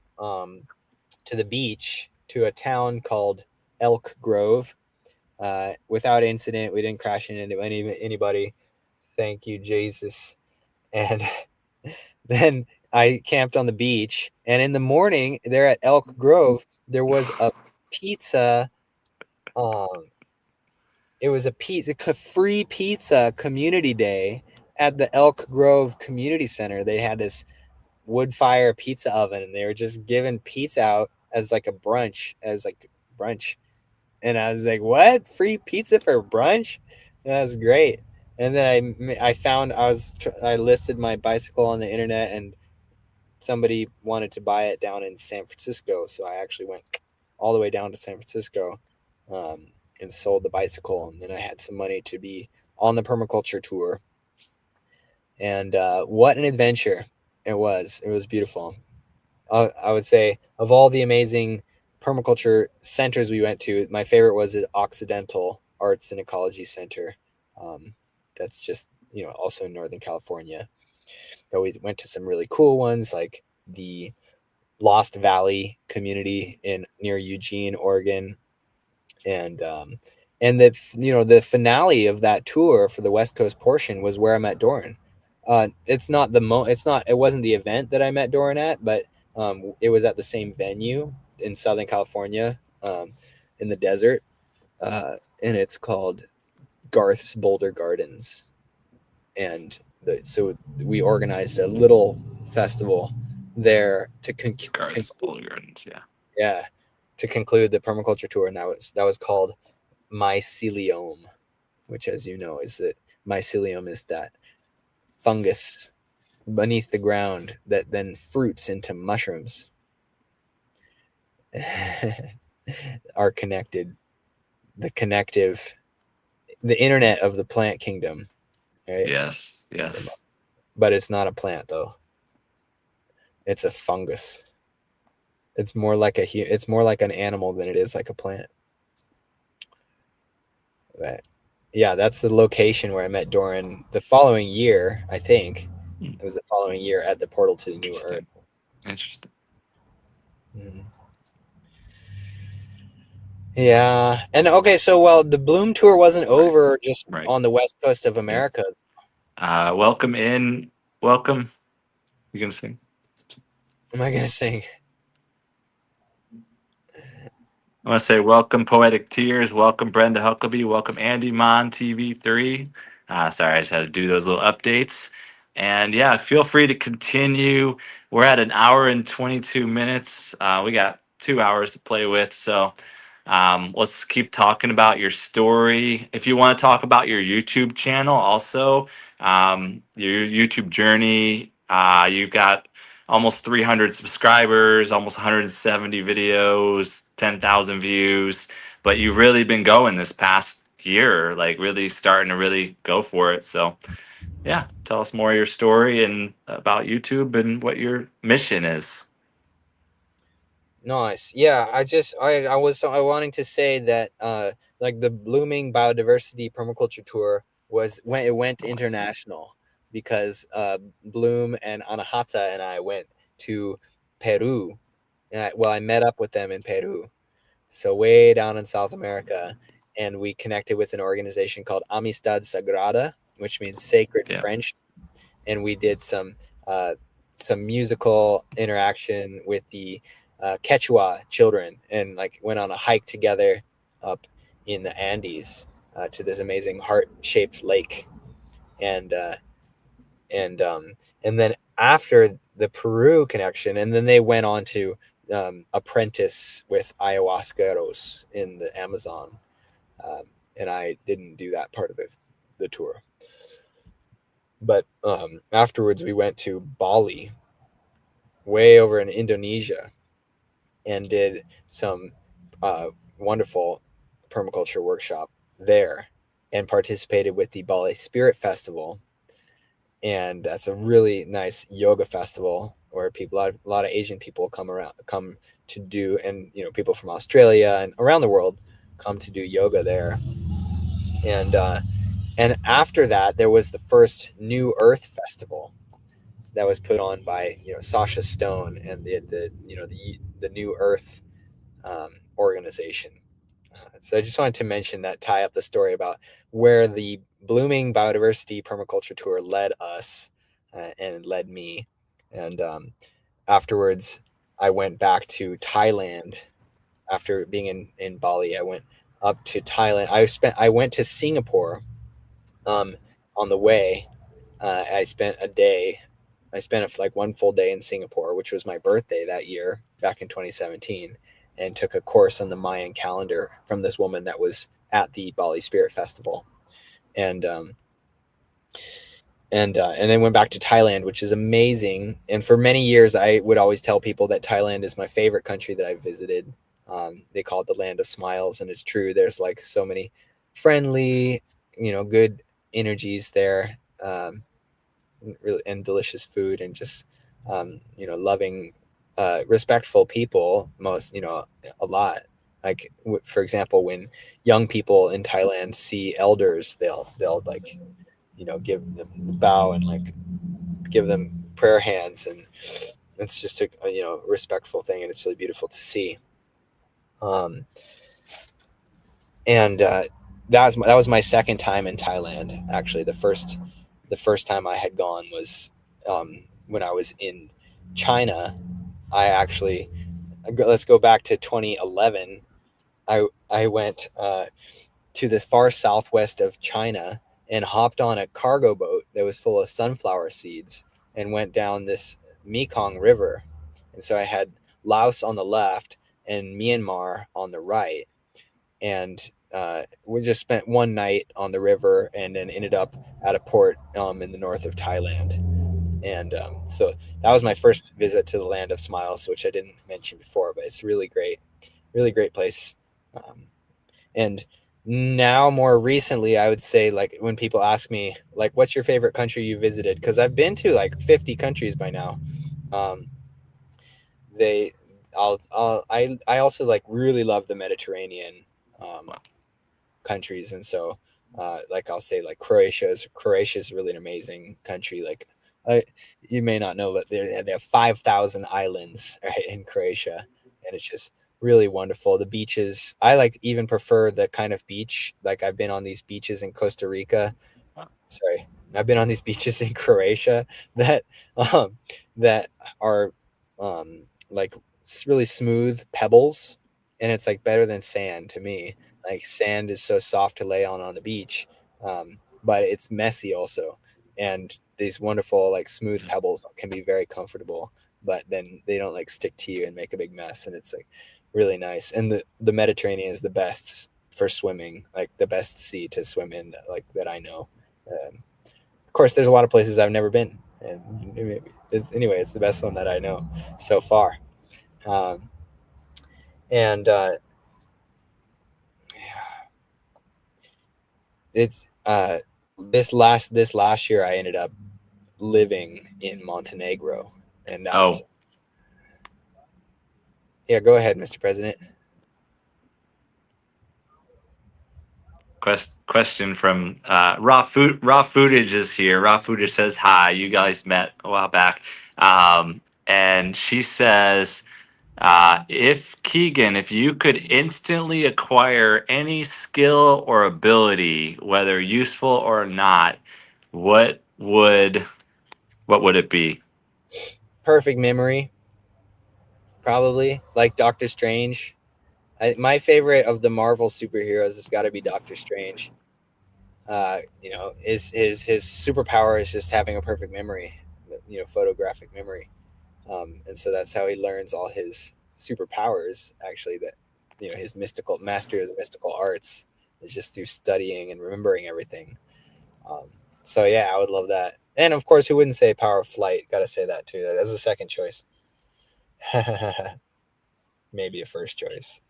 beach to a town called Elk Grove, without incident. We didn't crash into anybody. Thank you, Jesus. And then I camped on the beach. And in the morning, there at Elk Grove, there was a pizza. Um, it was free pizza community day at the Elk Grove Community Center. They had this wood fire pizza oven, and they were just giving pizza out as like a brunch, brunch. And I was like, "What? Free pizza for brunch?" And that was great. And then I found I listed my bicycle on the internet, and somebody wanted to buy it down in San Francisco, so I actually went all the way down to San Francisco, um, and sold the bicycle, and then I had some money to be on the permaculture tour. And what an adventure it was! It was beautiful. I would say of all the amazing permaculture centers we went to, my favorite was the Occidental Arts and Ecology Center. Um, that's just also in Northern California. But we went to some really cool ones like the Lost Valley community in near Eugene, Oregon, and the finale of that tour for the West Coast portion was where I met Doran. It wasn't the event that I met Doran at, but it was at the same venue in Southern California, in the desert, and it's called Garth's Boulder Gardens. And so we organized a little festival there to Garth's Boulder Gardens, yeah. yeah, to conclude the permaculture tour, and that was called mycelium, which, as you know, is that mycelium is that fungus beneath the ground that then fruits into mushrooms. Are connected, the connective, the internet of the plant kingdom, right? Yes, yes. But it's not a plant though. It's a fungus. It's more like an animal than it is like a plant. But yeah, that's the location where I met Doran the following year, I think. Hmm, It was the following year at the portal to the new interesting. Earth. Interesting. Mhm. Yeah. And okay, so well, the Bloom tour wasn't Right. over just Right. on the west coast of Yeah. America. Welcome in. Welcome. You gonna sing? Am I gonna sing? I want to say welcome, Poetic Tears. Welcome, Brenda Huckabee. Welcome, Andy Mon TV3. Sorry, I just had to do those little updates. And yeah, feel free to continue. We're at an hour and 22 minutes. We got 2 hours to play with. So let's keep talking about your story. If you want to talk about your YouTube channel, also, your YouTube journey, you've got almost 300 subscribers, almost 170 videos, 10,000 views. But you've really been going this past year, like really starting to really go for it. So, yeah, tell us more of your story and about YouTube and what your mission is. Nice. Yeah, I was wanting to say that like the Blooming Biodiversity Permaculture Tour was when it went Nice. international because Bloom and Anahata and I went to Peru. And I met up with them in Peru. So way down in South America, and we connected with an organization called Amistad Sagrada, which means sacred Yeah. French, and we did uh, some musical interaction with the Quechua children, and like went on a hike together up in the Andes to this amazing heart-shaped lake, and and um, and then after the Peru connection, and then they went on to apprentice with ayahuasqueros in the Amazon, um, and I didn't do that part of the tour. But afterwards, we went to Bali, way over in Indonesia, and did some wonderful permaculture workshop there, and participated with the Bali Spirit Festival. And that's a really nice yoga festival where a lot of Asian people come to do, and people from Australia and around the world come to do yoga there. And after that, there was the first New Earth Festival that was put on by Sasha Stone and the New Earth organization. So I just wanted to mention that, tie up the story about where the Blooming Biodiversity Permaculture Tour led us and led me. And afterwards, I went back to Thailand after being in Bali. I went up to Thailand. I went to Singapore um, on the way. I spent a day. I spent like one full day in Singapore, which was my birthday that year, back in 2017, and took a course on the Mayan calendar from this woman that was at the Bali Spirit Festival, and and then went back to Thailand, which is amazing. And for many years, I would always tell people that Thailand is my favorite country that I've visited. They call it the land of smiles, and it's true. There's like so many friendly, good energies there. Really, and delicious food, and just loving, respectful people, most, a lot. Like for example, when young people in Thailand see elders, they'll like give them bow and like give them prayer hands, and it's just a respectful thing, and it's really beautiful to see. um and that was my second time in Thailand. Actually, the first time I had gone was when I was in China. I actually Let's go back to 2011. I went to the far southwest of China and hopped on a cargo boat that was full of sunflower seeds and went down this Mekong River. And so I had Laos on the left and Myanmar on the right. And we just spent one night on the river and then ended up at a port in the north of Thailand. And so that was my first visit to the land of smiles, which I didn't mention before, but it's really great place. Um, and now, more recently, I would say, like, when people ask me, like, what's your favorite country you visited? Because I've been to like 50 countries by now. Um, they, I also like really love the Mediterranean um, Wow. countries. And so like I'll say like Croatia's really an amazing country. Like I, you may not know, but they have 5,000 islands, right, in Croatia, and it's just really wonderful. The beaches, I like even prefer the kind of beach, like I've been on these beaches in Costa Rica. Sorry, I've been on these beaches in Croatia that um, that are like really smooth pebbles, and it's like better than sand to me. Like sand is so soft to lay on the beach, but it's messy also, and these wonderful like smooth pebbles can be very comfortable, but then they don't like stick to you and make a big mess, and it's like really nice. And the Mediterranean is the best for swimming, like the best sea to swim in, like that I know. Of course, there's a lot of places I've never been, and it's the best one that I know so far. Um, and it's this last year I ended up living in Montenegro, and that's Oh, yeah. Go ahead, Mr. President. question from raw food. Raw footage is here. Raw footage says hi. You guys met a while back, and she says, if Keegan, if you could instantly acquire any skill or ability, whether useful or not, what would what would it be? Perfect memory, probably like Doctor Strange. My favorite of the Marvel superheroes has got to be Doctor Strange. His superpower is just having a perfect memory, photographic memory, and so that's how he learns all his superpowers. Actually, that his mystical mastery of the mystical arts is just through studying and remembering everything. Um, so yeah, I would love that. And of course, who wouldn't say power of flight? Got to say that too. That's a second choice. Maybe a first choice.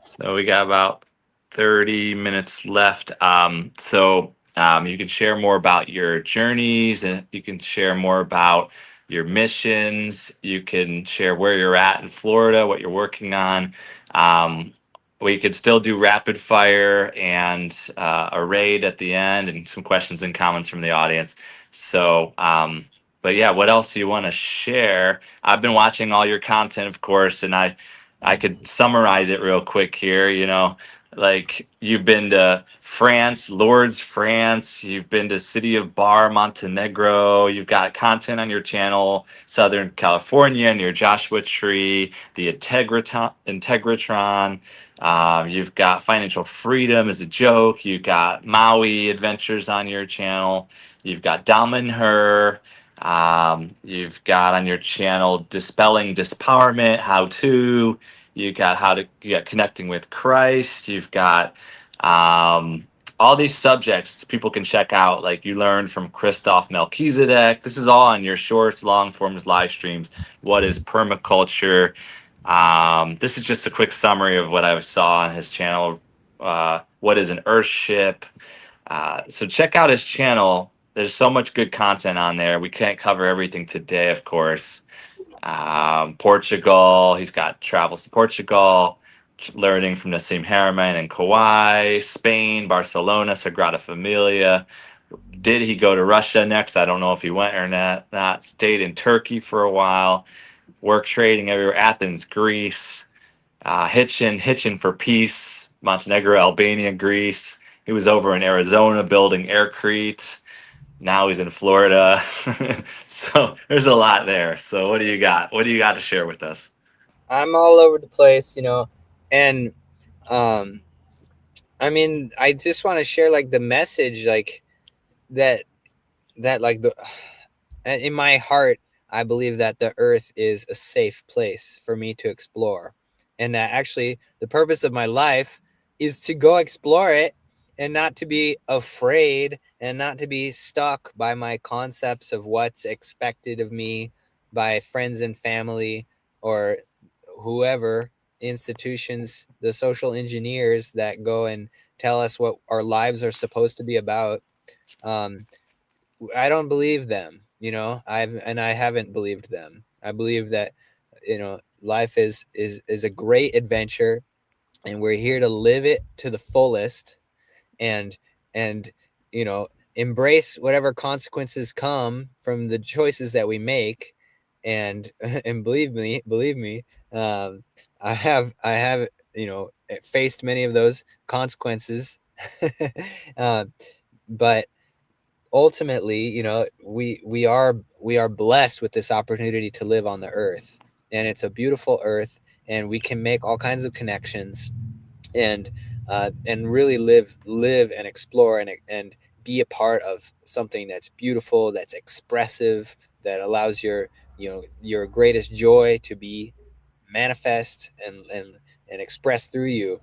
So we got about 30 minutes left. You can share more about your journeys, and you can share more about your missions. You can share where you're at in Florida, what you're working on. Um, we could still do rapid fire and a raid at the end, and some questions and comments from the audience. So, but yeah, what else do you want to share? I've been watching all your content, of course, and I could summarize it real quick here. Like you've been to France, Lourdes, France. You've been to City of Bar, Montenegro. You've got content on your channel, Southern California, near Joshua Tree, the Integratron. You've got financial freedom as a joke. You've got Maui adventures on your channel. You've got Damen Her. You've got on your channel dispelling dispowerment, how to. You got connecting with Christ. You've got all these subjects people can check out. Like you learned from Christoph Melchizedek. This is all on your shorts, long forms, live streams. What is permaculture? This is just a quick summary of what I saw on his channel. What is an Earthship? So check out his channel. There's so much good content on there. We can't cover everything today, of course. Portugal. He's got travels to Portugal, learning from Nassim Haramein and Kauai, Spain, Barcelona, Sagrada Familia. Did he go to Russia next? I don't know if he went or not. Stayed in Turkey for a while. Work trading everywhere. Athens, Greece. Hitchin for peace. Montenegro, Albania, Greece. He was over in Arizona building aircrete. Now he's in Florida. So there's a lot there. So what do you got? What do you got to share with us? I'm all over the place, and um, I mean, I just want to share like the message, like that like the in my heart, I believe that the earth is a safe place for me to explore. And that actually the purpose of my life is to go explore it and not to be afraid and not to be stuck by my concepts of what's expected of me by friends and family or whoever, institutions, the social engineers that go and tell us what our lives are supposed to be about. Um, I don't believe them, I haven't believed them. I believe that, life is a great adventure, and we're here to live it to the fullest, and and you know, embrace whatever consequences come from the choices that we make. And and believe me, um, I have faced many of those consequences. uh, but ultimately, we are blessed with this opportunity to live on the earth, and it's a beautiful earth, and we can make all kinds of connections, and really live and explore, and be a part of something that's beautiful, that's expressive, that allows your greatest joy to be manifest and expressed through you.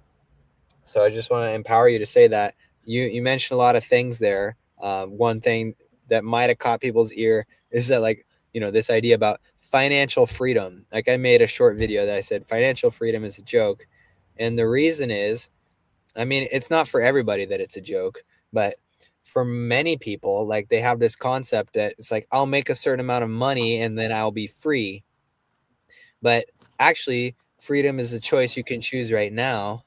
So I just want to empower you to say that. You mentioned a lot of things there. One thing that might have caught people's ear is that, like, this idea about financial freedom. Like, I made a short video that I said financial freedom is a joke, and the reason is, I mean, it's not for everybody that it's a joke, but for many people, like, they have this concept that it's like, I'll make a certain amount of money and then I'll be free. But actually, freedom is a choice you can choose right now,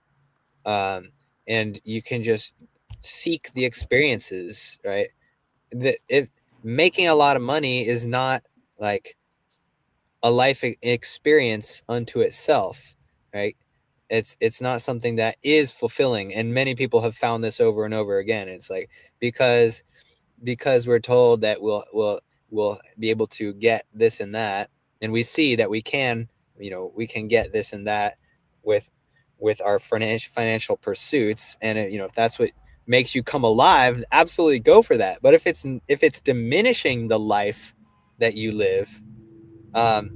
um, and you can just seek the experiences, right? If making a lot of money is not like a life experience unto itself, right? It's not something that is fulfilling, and many people have found this over and over again. It's like, because we're told that we'll be able to get this and that, and we see that we can get this and that with our financial pursuits, and if that's what makes you come alive, absolutely go for that. But if it's diminishing the life that you live, um,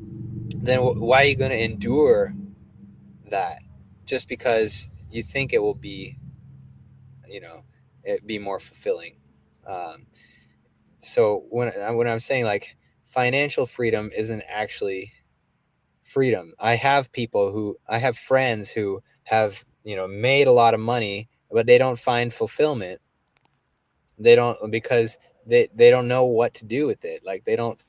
then why are you going to endure that just because you think it will be, you know it be more fulfilling? um, so when I'm saying, like, financial freedom isn't actually freedom. I have friends who have, made a lot of money, but they don't find fulfillment. They don't, because they don't know what to do with it. Like, they don't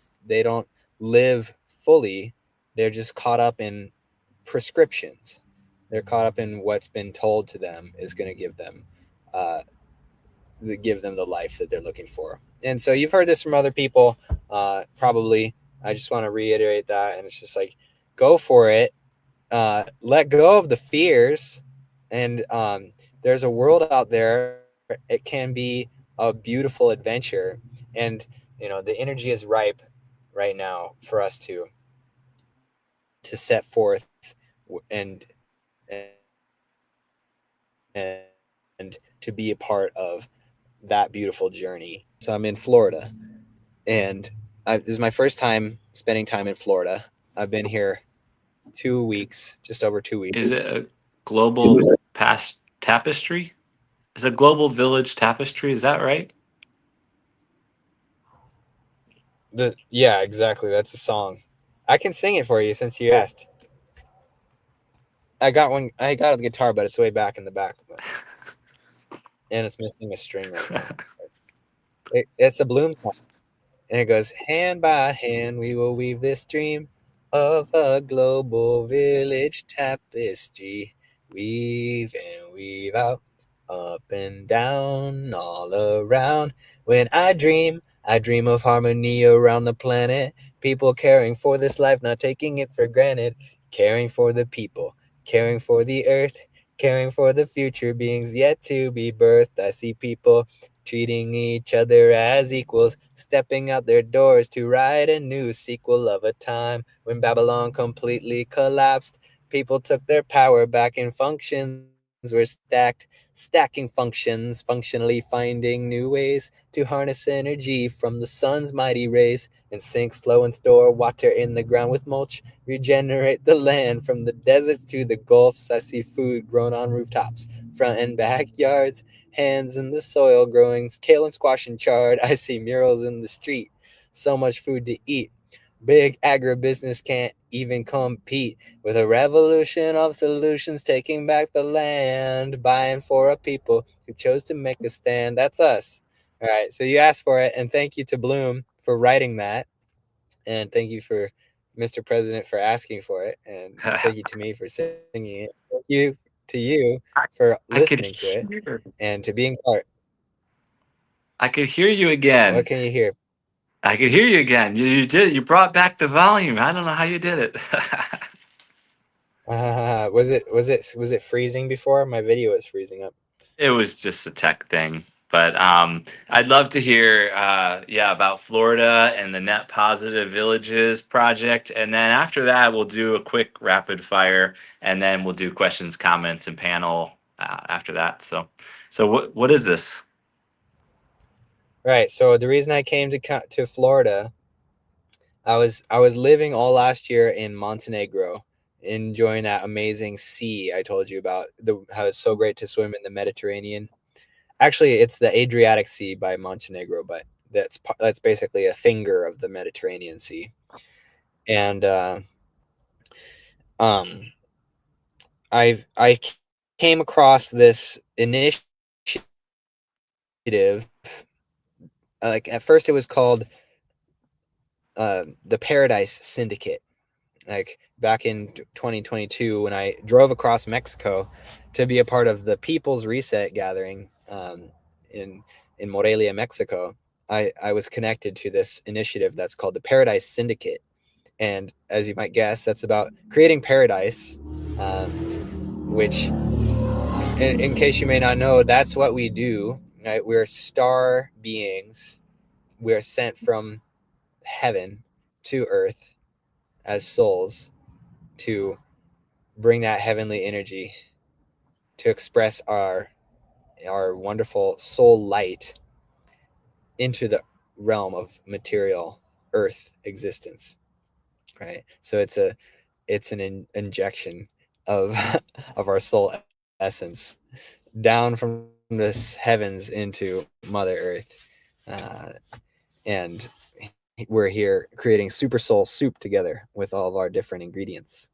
live fully. They're just caught up in prescriptions. They're caught up in what's been told to them is going to uh, give them the life that they're looking for. And so you've heard this from other people, probably. I just want to reiterate that, and it's just like, go for it. Let go of the fears, and there's a world out there. It can be a beautiful adventure, and the energy is ripe right now for us to set forth and to be a part of that beautiful journey. So I'm in Florida, and this is my first time spending time in Florida. I've been here 2 weeks, just over 2 weeks. Is it a global past tapestry? It's a global village tapestry. Is that right? Yeah, exactly. That's a song. I can sing it for you since you asked. I got one. I got a guitar, but it's way back in the back, and it's missing a string right now. It's a Bloom song. And it goes, hand by hand, we will weave this dream of a global village tapestry. Weave and weave out, up and down, all around. When I dream of harmony around the planet. People caring for this life, not taking it for granted. Caring for the people, caring for the earth, caring for the future beings yet to be birthed. I see people treating each other as equals, stepping out their doors to write a new sequel of a time when Babylon completely collapsed. People took their power back and functions were stacking functions, functionally finding new ways to harness energy from the sun's mighty rays and sink slow and store water in the ground with mulch. Regenerate the land from the deserts to the gulfs. I see food grown on rooftops, front and backyards, hands in the soil growing kale and squash and chard. I see murals in the street. So much food to eat. Big agribusiness can't even compete with a revolution of solutions, taking back the land, buying for a people who chose to make a stand. That's us. All right. So you asked for it, and thank you to Bloom for writing that, and thank you for Mr. President, for asking for it, and thank you to me for singing it. Thank you to you I, for I could listening to it hear. and to being part. I could hear you What again. can you hear? I could hear you again. You did. You brought back the volume. I don't know how you did it. Was it freezing before? My video was freezing up. It was just a tech thing. But I'd love to hear, yeah, about Florida and the Net Positive Villages project, and then after that, we'll do a quick rapid fire, and then we'll do questions, comments, and panel after that. So what is this? Right. So the reason I came to Florida, I was living all last year in Montenegro, enjoying that amazing sea I told you about. How it's so great to swim in the Mediterranean. Actually, it's the Adriatic Sea by Montenegro, but that's basically a finger of the Mediterranean Sea. And um, I came across this initiative. Like at first, it was called the Paradise Syndicate. Like back in 2022, when I drove across Mexico to be a part of the People's Reset gathering in Morelia, Mexico, I was connected to this initiative that's called the Paradise Syndicate. And as you might guess, that's about creating paradise, which, in case you may not know, that's what we do. Right? We're star beings. We're sent from heaven to earth as souls to bring that heavenly energy to express our wonderful soul light into the realm of material earth existence, right? So it's an injection of of our soul essence down from this heavens into mother earth, and we're here creating super soul soup together with all of our different ingredients.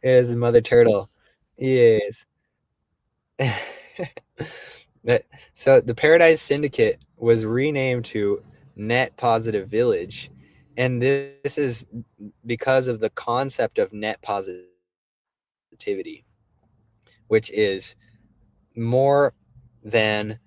Is mother turtle. Yes. That, so the Paradise Syndicate was renamed to Net Positive Village, and this is because of the concept of net positivity, which is more than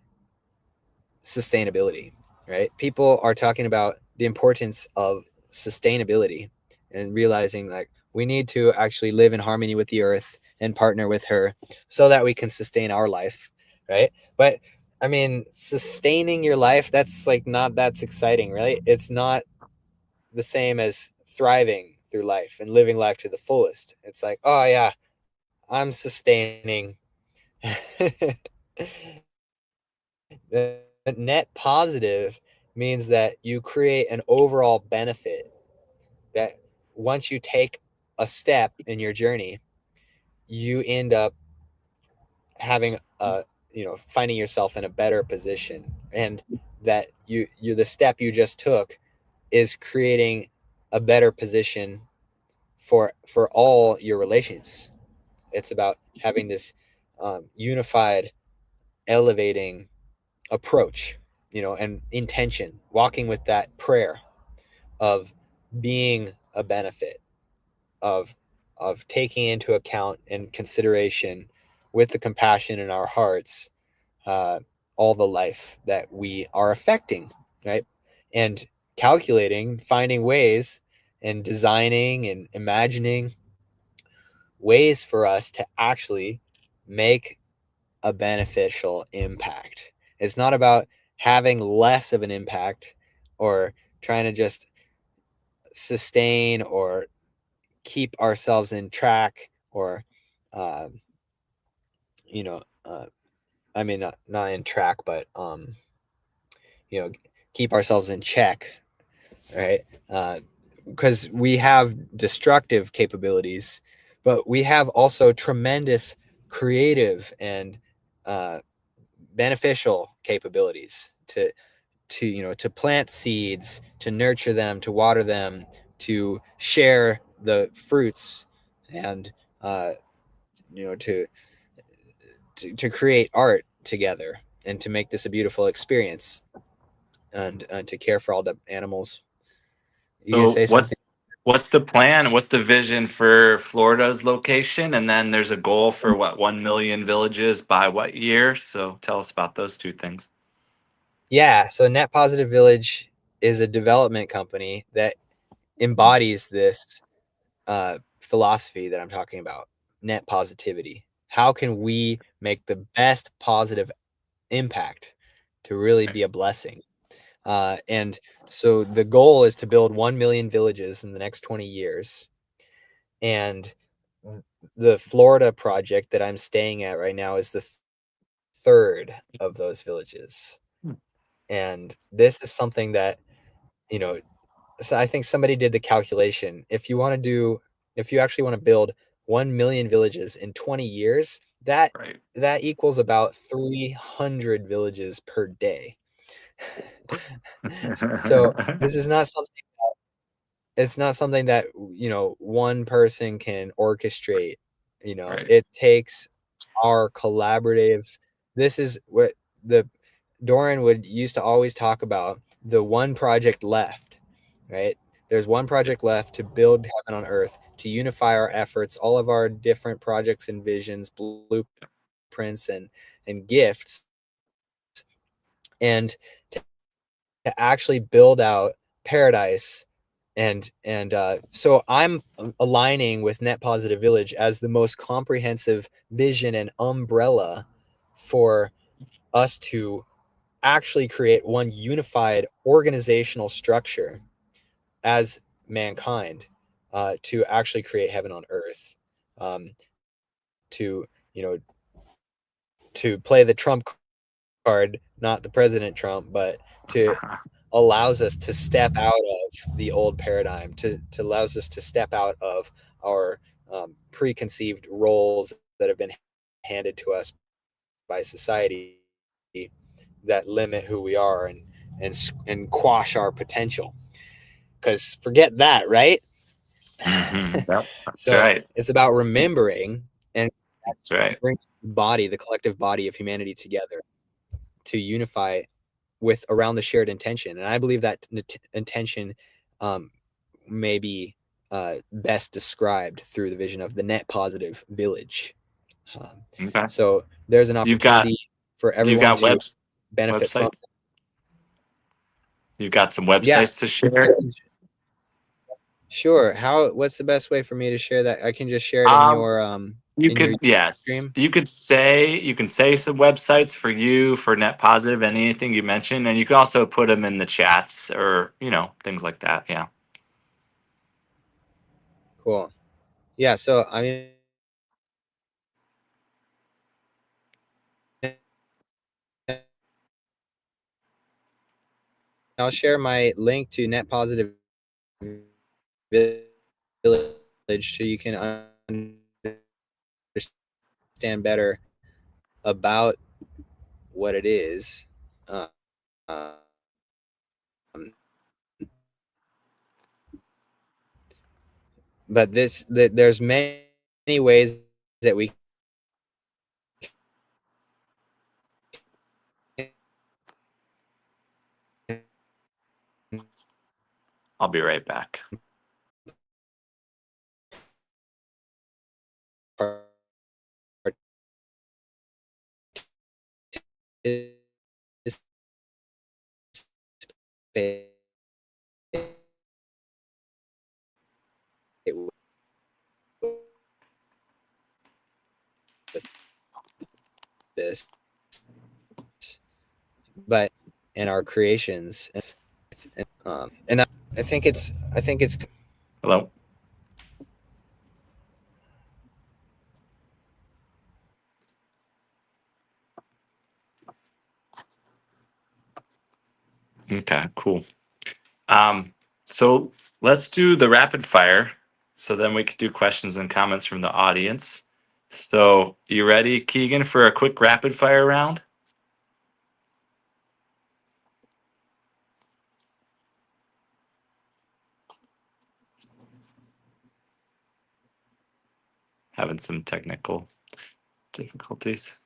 sustainability, right? People are talking about the importance of sustainability and realizing like we need to actually live in harmony with the earth and partner with her so that we can sustain our life, right? But I mean, sustaining your life, that's like not that's exciting, right? It's not the same as thriving through life and living life to the fullest. It's like, oh yeah, I'm sustaining. The net positive means that you create an overall benefit that once you take a step in your journey, you end up having a finding yourself in a better position, and that you the step you just took is creating a better position for all your relations. It's about having this unified, elevating approach, and intention, walking with that prayer of being a benefit, of taking into account and consideration with the compassion in our hearts, uh, all the life that we are affecting, right? And calculating, finding ways, and designing and imagining ways for us to actually make a beneficial impact. It's not about having less of an impact or trying to just sustain or keep ourselves in track or, um, you know, uh, I mean, not in track, but, you know, keep ourselves in check, right? Because we have destructive capabilities, but we have also tremendous creative and uh, beneficial capabilities to plant seeds, to nurture them, to water them, to share the fruits, and uh, to create art together and to make this a beautiful experience, and to care for all the animals You gonna So say something? what's the plan? What's the vision for Florida's location? And then there's a goal for what 1 million villages by what year? So tell us about those two things. Yeah, so Net Positive Village is a development company that embodies this philosophy that I'm talking about, net positivity. How can we make the best positive impact to really Right. be a blessing? And so the goal is to build 1 million villages in the next 20 years. And the Florida project that I'm staying at right now is the third of those villages. Hmm. And this is something that, you know, so I think somebody did the calculation. If you actually want to build 1 million villages in 20 years, that Right. that equals about 300 villages per day. So this is not something it's not something that, one person can orchestrate. Right. It takes our collaborative. This is what the Doran would used to always talk about, the one project left, right? There's one project left to build heaven on earth, to unify our efforts, all of our different projects and visions, blueprints and gifts, and to actually build out paradise. So I'm aligning with Net Positive Village as the most comprehensive vision and umbrella for us to actually create one unified organizational structure as mankind, to actually create heaven on earth, to you know to play the Trump card, not the President Trump, but to allows us to step out of the old paradigm, to allows us to step out of our preconceived roles that have been handed to us by society, that limit who we are and quash our potential. Because forget that, right? Yep. That's So right. it's about remembering and That's right. bring the collective body of humanity together to unify with around the shared intention. And I believe that intention um, may be best described through the vision of the net positive village. Um, Okay. so there's an You've got opportunity for you've everyone got to benefit from. websites. You've got some Yeah, websites to share. sure. What's the best way for me to share that? I can just share it Um, you in your could, yes, stream. you can say some websites for you for net positive and anything you mentioned, and you can also put them in the chats or things like that. Yeah. Cool. Yeah, so I mean, I'll share my link to Net Positive Village so you can understand better about what it is. Um, but there's many ways that we can I'll be right back. participate with this, but in our creations, and I think it's Hello. Okay. Cool. Um, so let's do the rapid fire. So then we could do questions and comments from the audience. So you ready, Keegan, for a quick rapid fire round? Having some technical difficulties.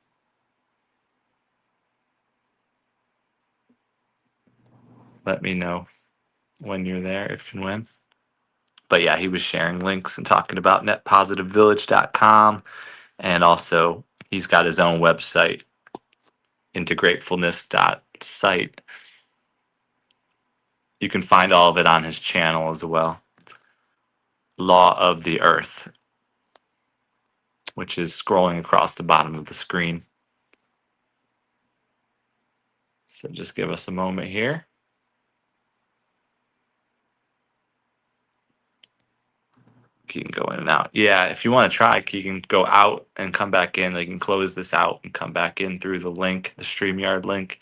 Let me know. when you're there, if and when. But yeah, he was sharing links and talking about netpositivevillage.com. And also, he's got his own website, integratefulness.site. You can find all of it on his channel as well. Law of the Earth, which is scrolling across the bottom of the screen. So just give us a moment here. You can go in and out. Yeah, if you want to try, you can go out and come back in. They can close this out and come back in through the link, the StreamYard link.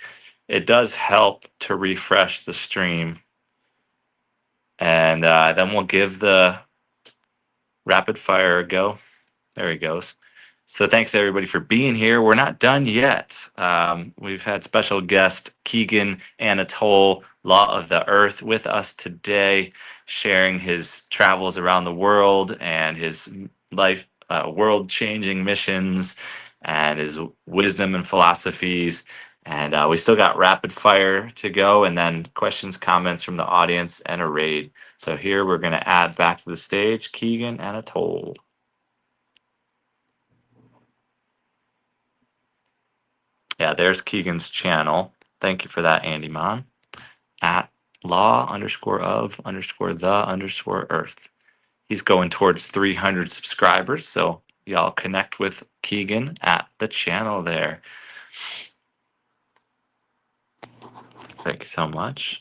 It does help to refresh the stream. And then we'll give the rapid fire a go. There he goes. So thanks everybody for being here. We're not done yet. We've had special guest Keegan Anatole, Law of the Earth, with us today, sharing his travels around the world and his life, world-changing missions, and his wisdom and philosophies. And we still got rapid fire to go, and then questions, comments from the audience, and a raid. So here we're going to add back to the stage Keegan Anatole. Yeah, there's Keegan's channel. Thank you for that, Andy Mon. At law_of_the_earth. He's going towards 300 subscribers, so y'all connect with Keegan at the channel there. Thank you so much.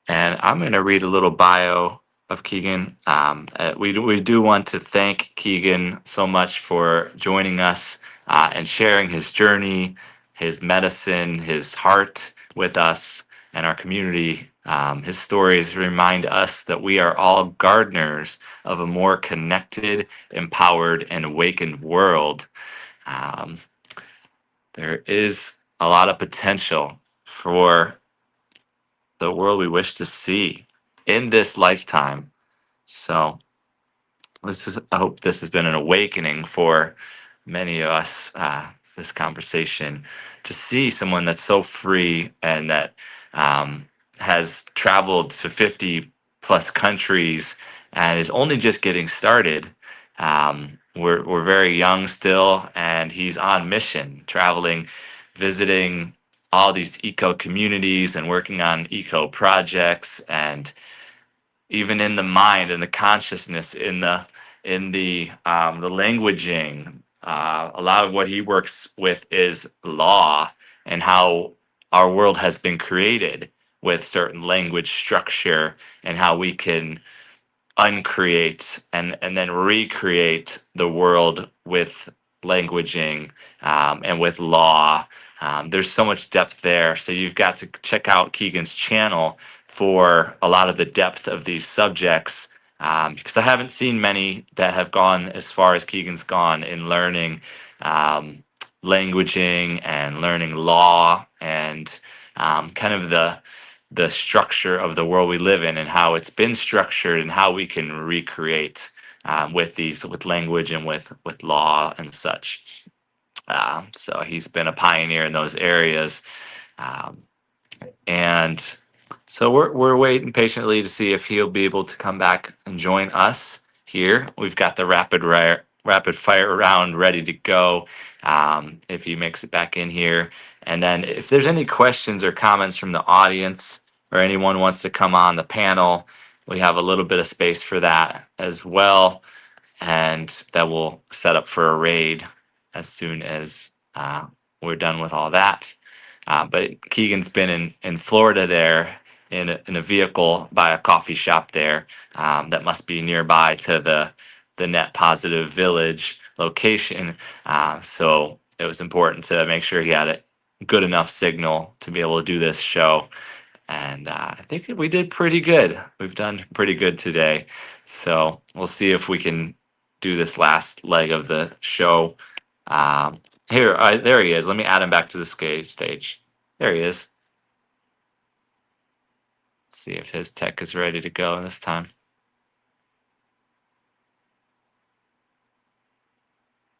And I'm going to read a little bio of Keegan. We do want to thank Keegan so much for joining us and sharing his journey, his medicine, his heart with us and our community. His stories remind us that we are all gardeners of a more connected, empowered, and awakened world. Um, there is a lot of potential for the world we wish to see in this lifetime. So I hope this has been an awakening for many of us, this conversation, to see someone that's so free and that um, has traveled to 50 plus countries and is only just getting started. We're very young still, and he's on mission, traveling, visiting all these eco communities and working on eco projects, and even in the mind and the consciousness, in the languaging. A lot of what he works with is law and how our world has been created with certain language structure, and how we can uncreate and then recreate the world with languaging, and with law. There's so much depth there. So you've got to check out Keegan's channel for a lot of the depth of these subjects, because I haven't seen many that have gone as far as Keegan's gone in learning languaging and learning law, and kind of the structure of the world we live in and how it's been structured and how we can recreate with language and with law and such. So he's been a pioneer in those areas. Um, and so we're waiting patiently to see if he'll be able to come back and join us here. We've got the rapid fire round ready to go, if he makes it back in here. And then if there's any questions or comments from the audience, or anyone wants to come on the panel, we have a little bit of space for that as well, and that will set up for a raid as soon as we're done with all that. But Keegan's been in Florida there in a vehicle by a coffee shop there, that must be nearby to the Net Positive Village location. So it was important to make sure he had a good enough signal to be able to do this show. And I think we did pretty good. We've done pretty good today. So we'll see if we can do this last leg of the show. Um, there he is. Let me add him back to the stage. There he is. Let's see if his tech is ready to go this time.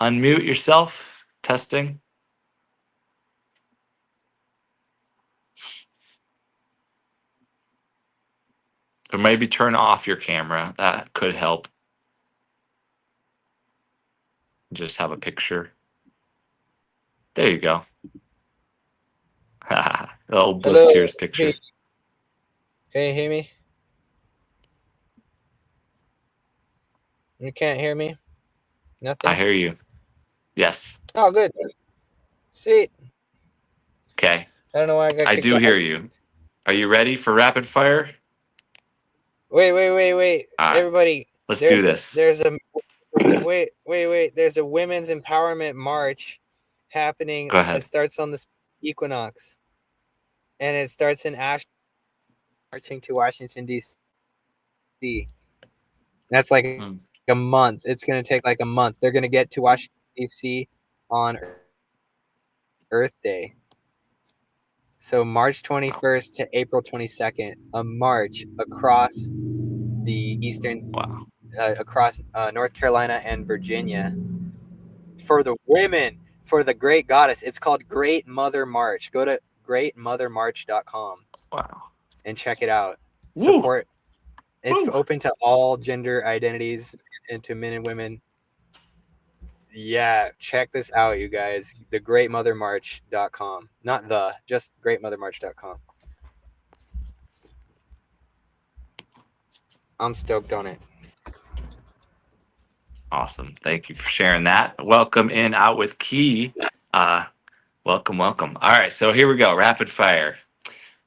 Unmute yourself. Testing. Or maybe turn off your camera. That could help. Just have a picture. There you go. The old Bliss Hello. Tears Hey, picture. can you hear me? You can't hear me? I Nothing? hear you. Yes. Oh, good. Sweet. Okay. I don't know why I got I kicked do out. hear you. Are you ready for rapid fire? Wait. All right. Everybody, Let's do there's this. there's a wait. There's a women's empowerment march happening. Go It ahead. starts on the equinox, and it starts in Ash marching to Washington D.C. That's like a Mm, month. It's going to take like a month. They're going to get to Washington D.C. on Earth Day. So March wow. 21st to April 22nd, a march across the Wow. across North Carolina and Virginia for the women, for the great goddess. It's called Great Mother March. Go to greatmothermarch.com Wow. and check it out. Woo. Support. It's Woo. open to all gender identities and to men and women. Yeah, check this out, you guys. The greatmothermarch.com. Not just greatmothermarch.com. I'm stoked on it. Awesome. Thank you for sharing that. Welcome in Out with Key. Welcome, welcome. All right, so here we go. Rapid fire.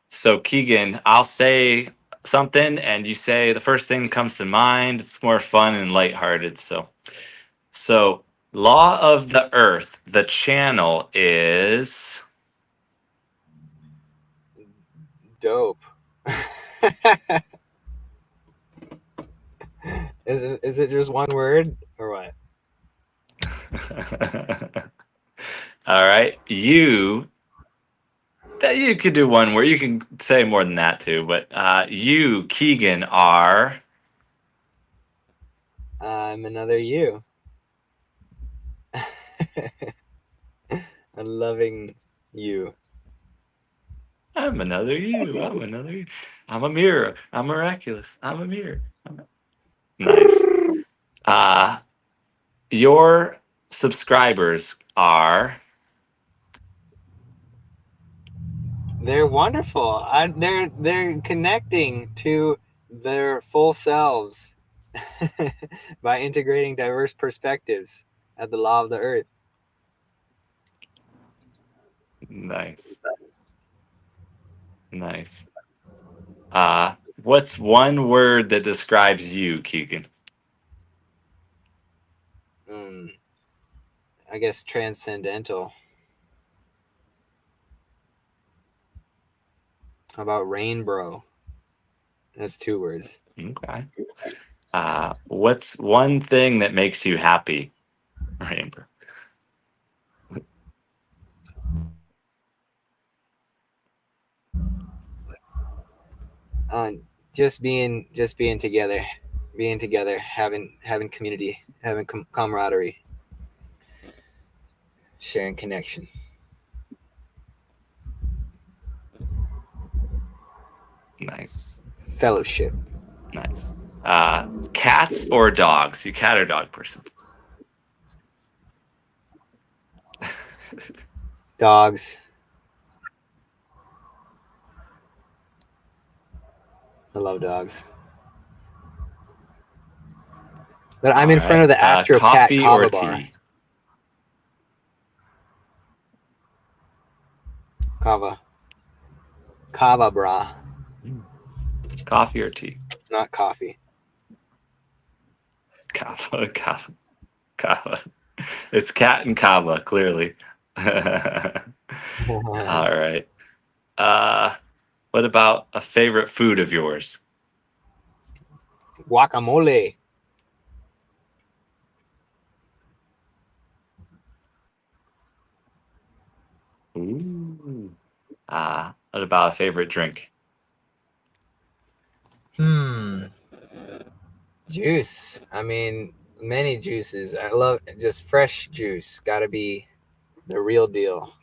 So Keegan, I'll say something and you say the first thing that comes to mind. It's more fun and lighthearted. So Law of the Earth, the channel is Dope. Is it just one word or what? all right. You could do one word. You can say more than that too, but you, Keegan, are I'm another you. I'm loving you. I'm another you. I'm another you. I'm a mirror. I'm miraculous. I'm a mirror. Nice. Uh your subscribers are They're wonderful. They're connecting to their full selves by integrating diverse perspectives at the law of the earth. nice. Nice. What's one word that describes you, Keegan? Mm, I guess transcendental. How about rainbow? That's two words. Okay. What's one thing that makes you happy, Rainbow? Uh, just being together, having community, having camaraderie, sharing connection, Nice. fellowship. Nice. Cats or dogs? You cat or dog person? Dogs. I love dogs. But I'm All in front right. of the Astro Cat Coffee or Kava bar. tea? Kava. Kava bra. Mm. Coffee or tea? Not coffee. Kava, kava, kava. It's cat and kava, clearly. All right. Uh, what about a favorite food of yours? Guacamole. Ooh. What about a favorite drink? Hmm. Juice. I mean, many juices. I love just fresh juice. Gotta be the real deal.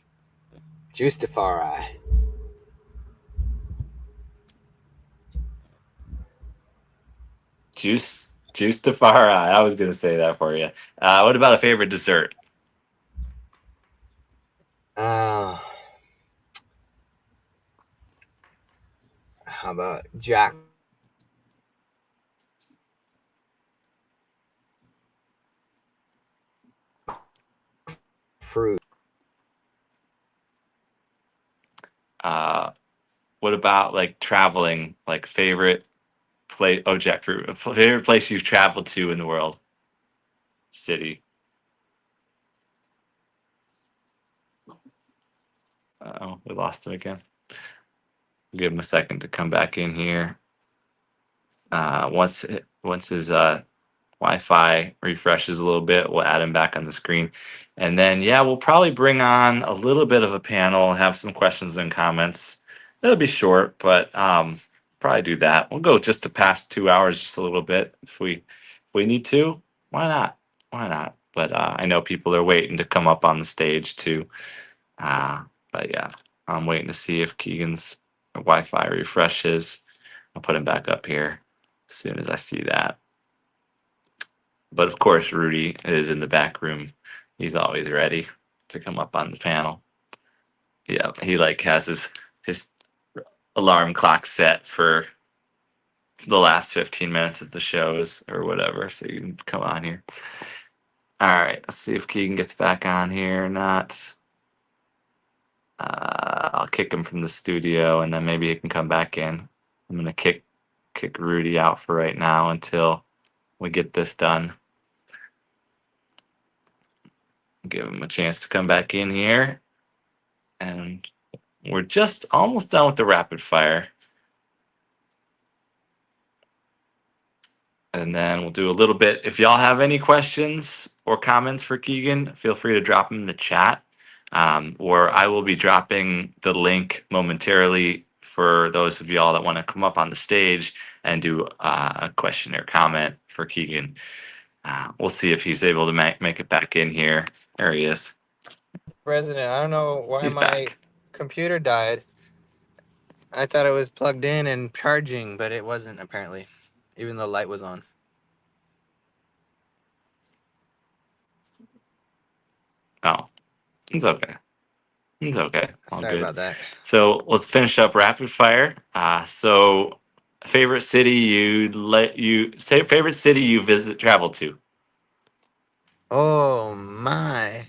Juicify. Juice to far eye. I was gonna say that for you. What about a favorite dessert? Uh, how about jackfruit? Uh, what about like traveling? Like favorite place? Oh, jackfruit. Favorite place you've traveled to in the world? City. Oh, we lost him again. Give him a second to come back in here. Once his Wi-Fi refreshes a little bit, we'll add him back on the screen, and then yeah, we'll probably bring on a little bit of a panel, have some questions and comments. It'll be short, but probably do that. We'll go just to past 2 hours, just a little bit if we need to. Why not? Why not? But I know people are waiting to come up on the stage too. Uh, but yeah, I'm waiting to see if Keegan's Wi-Fi refreshes. I'll put him back up here as soon as I see that. But of course, Rudy is in the back room. He's always ready to come up on the panel. Yeah, he like has his alarm clock set for the last 15 minutes of the shows or whatever, so you can come on here. All right, let's see if Keegan gets back on here or not. I'll kick him from the studio, and then maybe he can come back in. I'm gonna kick Rudy out for right now until we get this done. Give him a chance to come back in here, and we're just almost done with the rapid fire. And then we'll do a little bit. If y'all have any questions or comments for Keegan, feel free to drop them in the chat. Or I will be dropping the link momentarily for those of y'all that want to come up on the stage and do a question or comment for Keegan. We'll see if he's able to make it back in here. There he is. President, I don't know why He's my back. computer died. I thought it was plugged in and charging, but it wasn't apparently, even though the light was on. Oh, it's okay. It's okay. All Sorry good. about that. So let's finish up rapid fire. So favorite city favorite city you travel to. Oh, my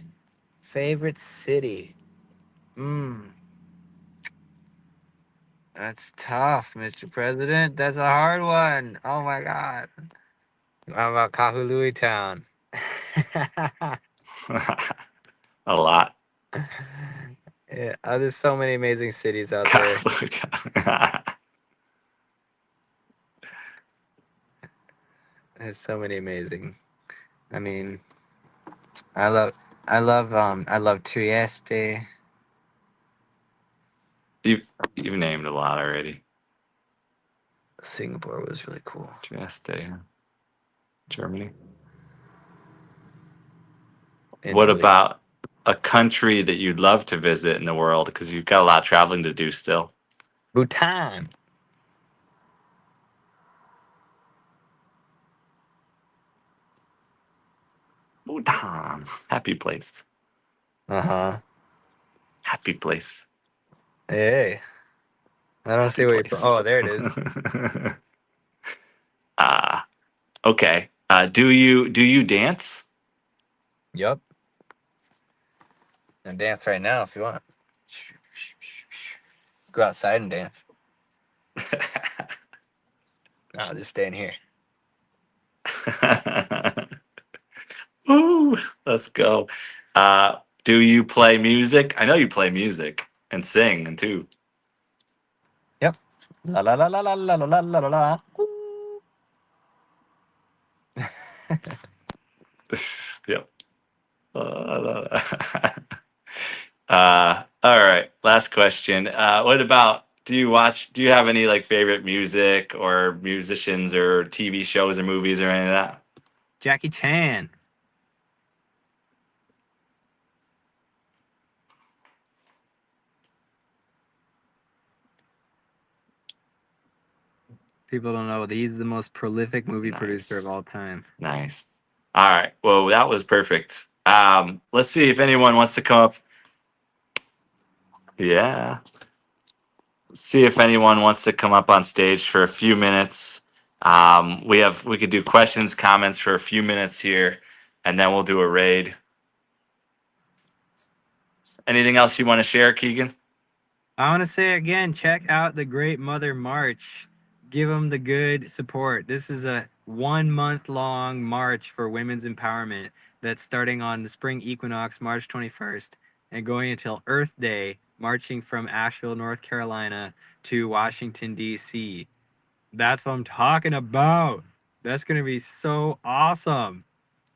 favorite city. Hmm. That's tough, Mr. President. That's a hard one. Oh my God. How about Kahului Town? A lot. Yeah, there's so many amazing cities out there. God. There's so many amazing. I mean, I love Trieste. You've named a lot already. Singapore was really cool. Trieste, Germany. What Italy. about a country that you'd love to visit in the world? Because you've got a lot of traveling to do still. Bhutan. Bhutan. Happy place. Uh-huh. Happy place. Hey. I don't Happy see where you're from. place. Oh, there it is. Ah, okay. Do you dance? Yup. And dance right now if you want. Go outside and dance. No, I'll just stay in here. Ooh, let's go. Do you play music? I know you play music and sing and too. Yep. La la la la la la la la la la. Yep. All right. Last question. What about do you have any like favorite music or musicians or TV shows or movies or any of that? Jackie Chan. People don't know that he's the most prolific movie producer of Nice. all time. Nice. All right. Well, that was perfect. Let's see if anyone wants to come up. Yeah. See if anyone wants to come up on stage for a few minutes. We could do questions, comments for a few minutes here, and then we'll do a raid. Anything else you want to share, Keegan? I want to say again, check out the Great Mother March. Give them the good support. This is a 1 month long march for women's empowerment that's starting on the spring equinox, March 21st, and going until Earth Day, marching from Asheville, North Carolina to Washington, D.C. That's what I'm talking about. That's going to be so awesome.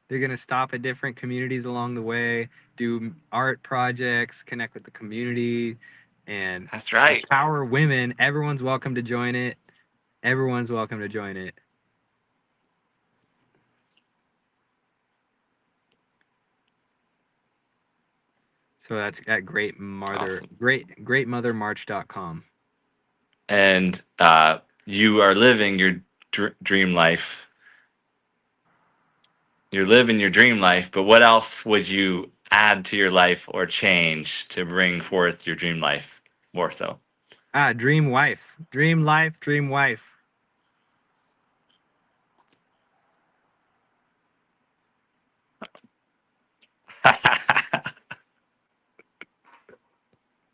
They're going to stop at different communities along the way, do art projects, connect with the community, and That's right. empower women. Everyone's welcome to join it. Everyone's welcome to join it. So that's at Awesome. greatmothermarch.com. And you are living your dream life. You're living your dream life, but what else would you add to your life or change to bring forth your dream life more so? Dream wife. Dream life, dream wife.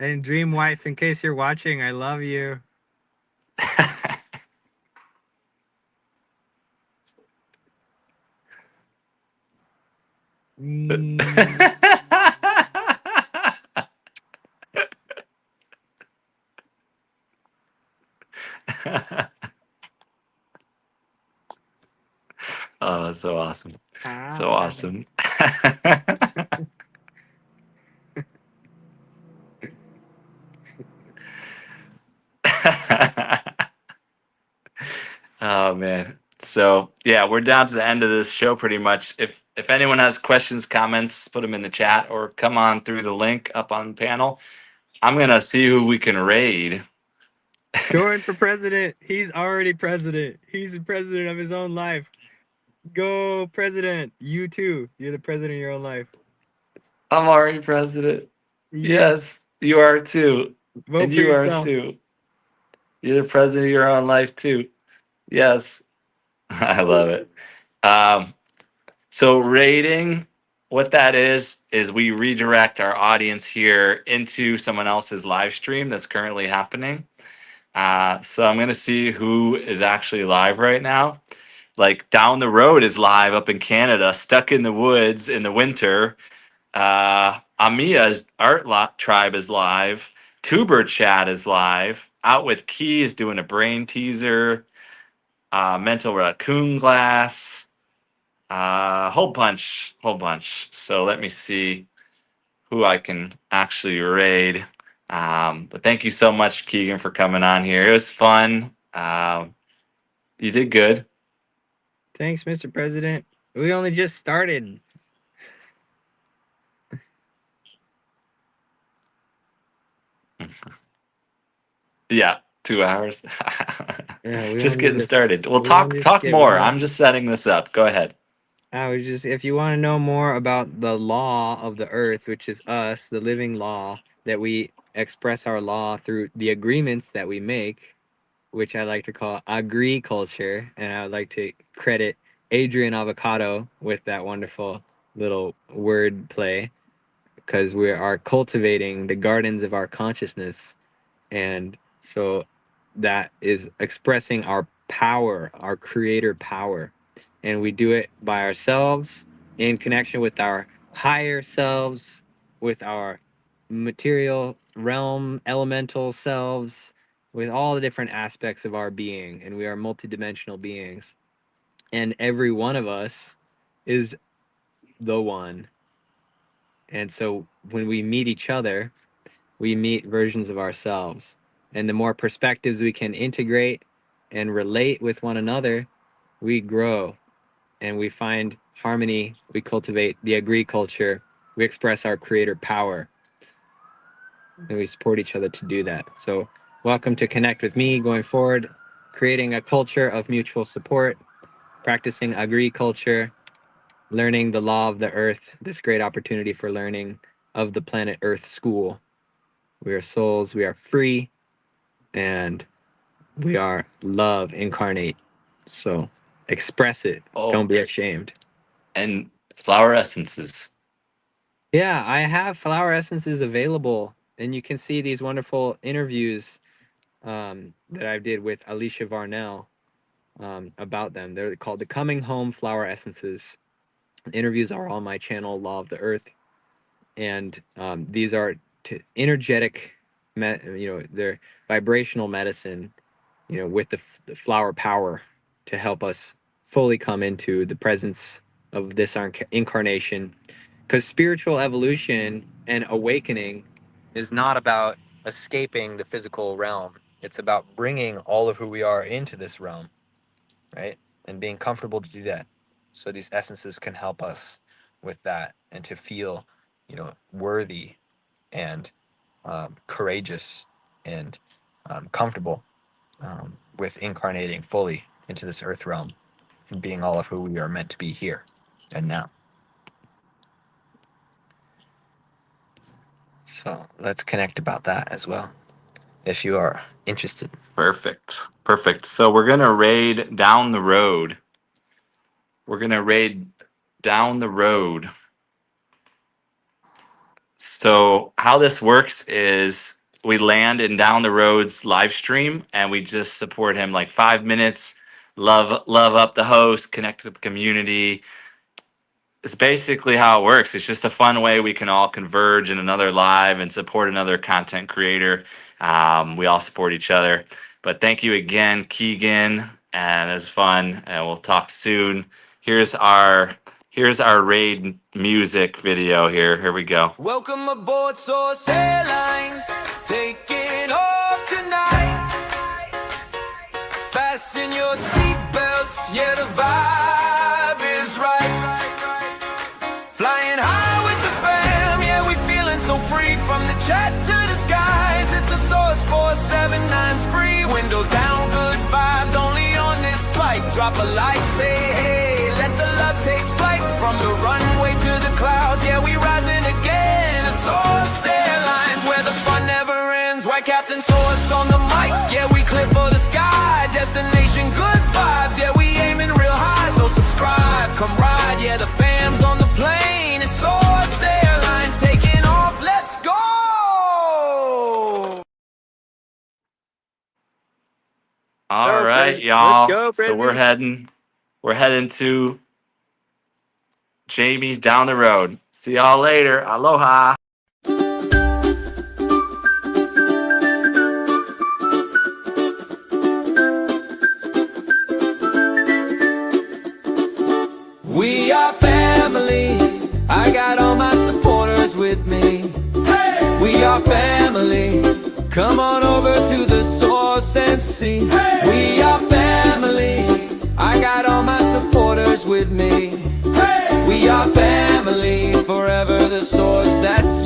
And dream wife, in case you're watching, I love you. Oh, so awesome. So Ah. awesome. Oh man. So yeah, we're down to the end of this show pretty much. If anyone has questions, comments, put them in the chat or come on through the link up on the panel. I'm gonna see who we can raid. Jordan for president. He's already president. He's the president of his own life. Go, president. You too. You're the president of your own life. I'm already president. Yes. Yes, you are too. Vote And for you are yourself. too. You're the president of your own life too. Yes. I love it. Um, so rating, what that is we redirect our audience here into someone else's live stream that's currently happening. So I'm gonna see who is actually live right now. Like down the road is live up in Canada, stuck in the woods in the winter. Amia's Tribe is live. Tuber Chat is live. Out with Key is doing a brain teaser. Mental Raccoon Glass. Whole bunch, whole bunch. So let me see who I can actually raid. But thank you so much, Keegan, for coming on here. It was fun. You did good. Thanks, Mr. President. We only just started. Yeah, 2 hours. Yeah, we Just only getting just started. We'll we talk only just talk get more. warm. I'm just setting this up. Go ahead. I was just if you want to know more about the law of the earth, which is us, the living law, that we express our law through the agreements that we make, which I like to call agriculture, and I would like to credit Adrian Avocado with that wonderful little word play because we are cultivating the gardens of our consciousness, and so that is expressing our power, our creator power, and we do it by ourselves in connection with our higher selves, with our material realm elemental selves, with all the different aspects of our being, and we are multidimensional beings, and every one of us is the one. And so when we meet each other, we meet versions of ourselves, and the more perspectives we can integrate and relate with one another, we grow and we find harmony, we cultivate the agriculture, we express our creator power, and we support each other to do that. So welcome to connect with me going forward. creating a culture of mutual support, practicing agriculture, learning the law of the earth, this great opportunity for learning of the planet Earth school. We are souls, we are free, and we are love incarnate. So express it. Don't be ashamed. And flower essences. Yeah, I have flower essences available, and you can see these wonderful interviews that I did with Alicia Varnell about them. They're called the Coming Home Flower Essences. Interviews are on my channel, Law of the Earth, and these are energetic, they're vibrational medicine, with the flower power to help us fully come into the presence of this incarnation. Because spiritual evolution and awakening is not about escaping the physical realm. It's about bringing all of who we are into this realm, right? And being comfortable to do that. So these essences can help us with that and to feel, worthy and courageous and comfortable with incarnating fully into this earth realm and being all of who we are meant to be here and now. So let's connect about that as well, if you are interested. Perfect. Perfect. So we're going to raid down the road. We're going to raid down the road. So how this works is we land in Down the Road's live stream and we just support him like 5 minutes, love up the host, connect with the community. It's basically how it works. It's just a fun way we can all converge in another live and support another content creator. We all support each other. But thank you again, Keegan, and it was fun. And we'll talk soon. Here's our raid music video here. Here we go. Welcome aboard Source Airlines, taking off tonight. Fasten your seatbelts, yeah, the vibe is right. Flying high with the fam, yeah, we feeling so free. From the chat to the skies, it's a Source 479 free. Windows down, good vibes, only on this flight. Drop a like, say hey, let the love take flight. From the runway to the clouds, yeah, we rising again. A Source Airlines, where the fun never ends. White Captain Source on the mic, yeah, we clear for the sky. Destination, good vibes, yeah, we aiming real high. So subscribe, come ride, yeah, the fam's on the plane. It's Source Airlines taking off, let's go! All right, y'all. So we're heading to Jamie's down the road. See y'all later. Aloha. We are family. I got all my supporters with me. Hey! We are family. Come on over to the Source and see. Hey! We are family. I got all my supporters with me. Hey! We are family. Forever the Source, that's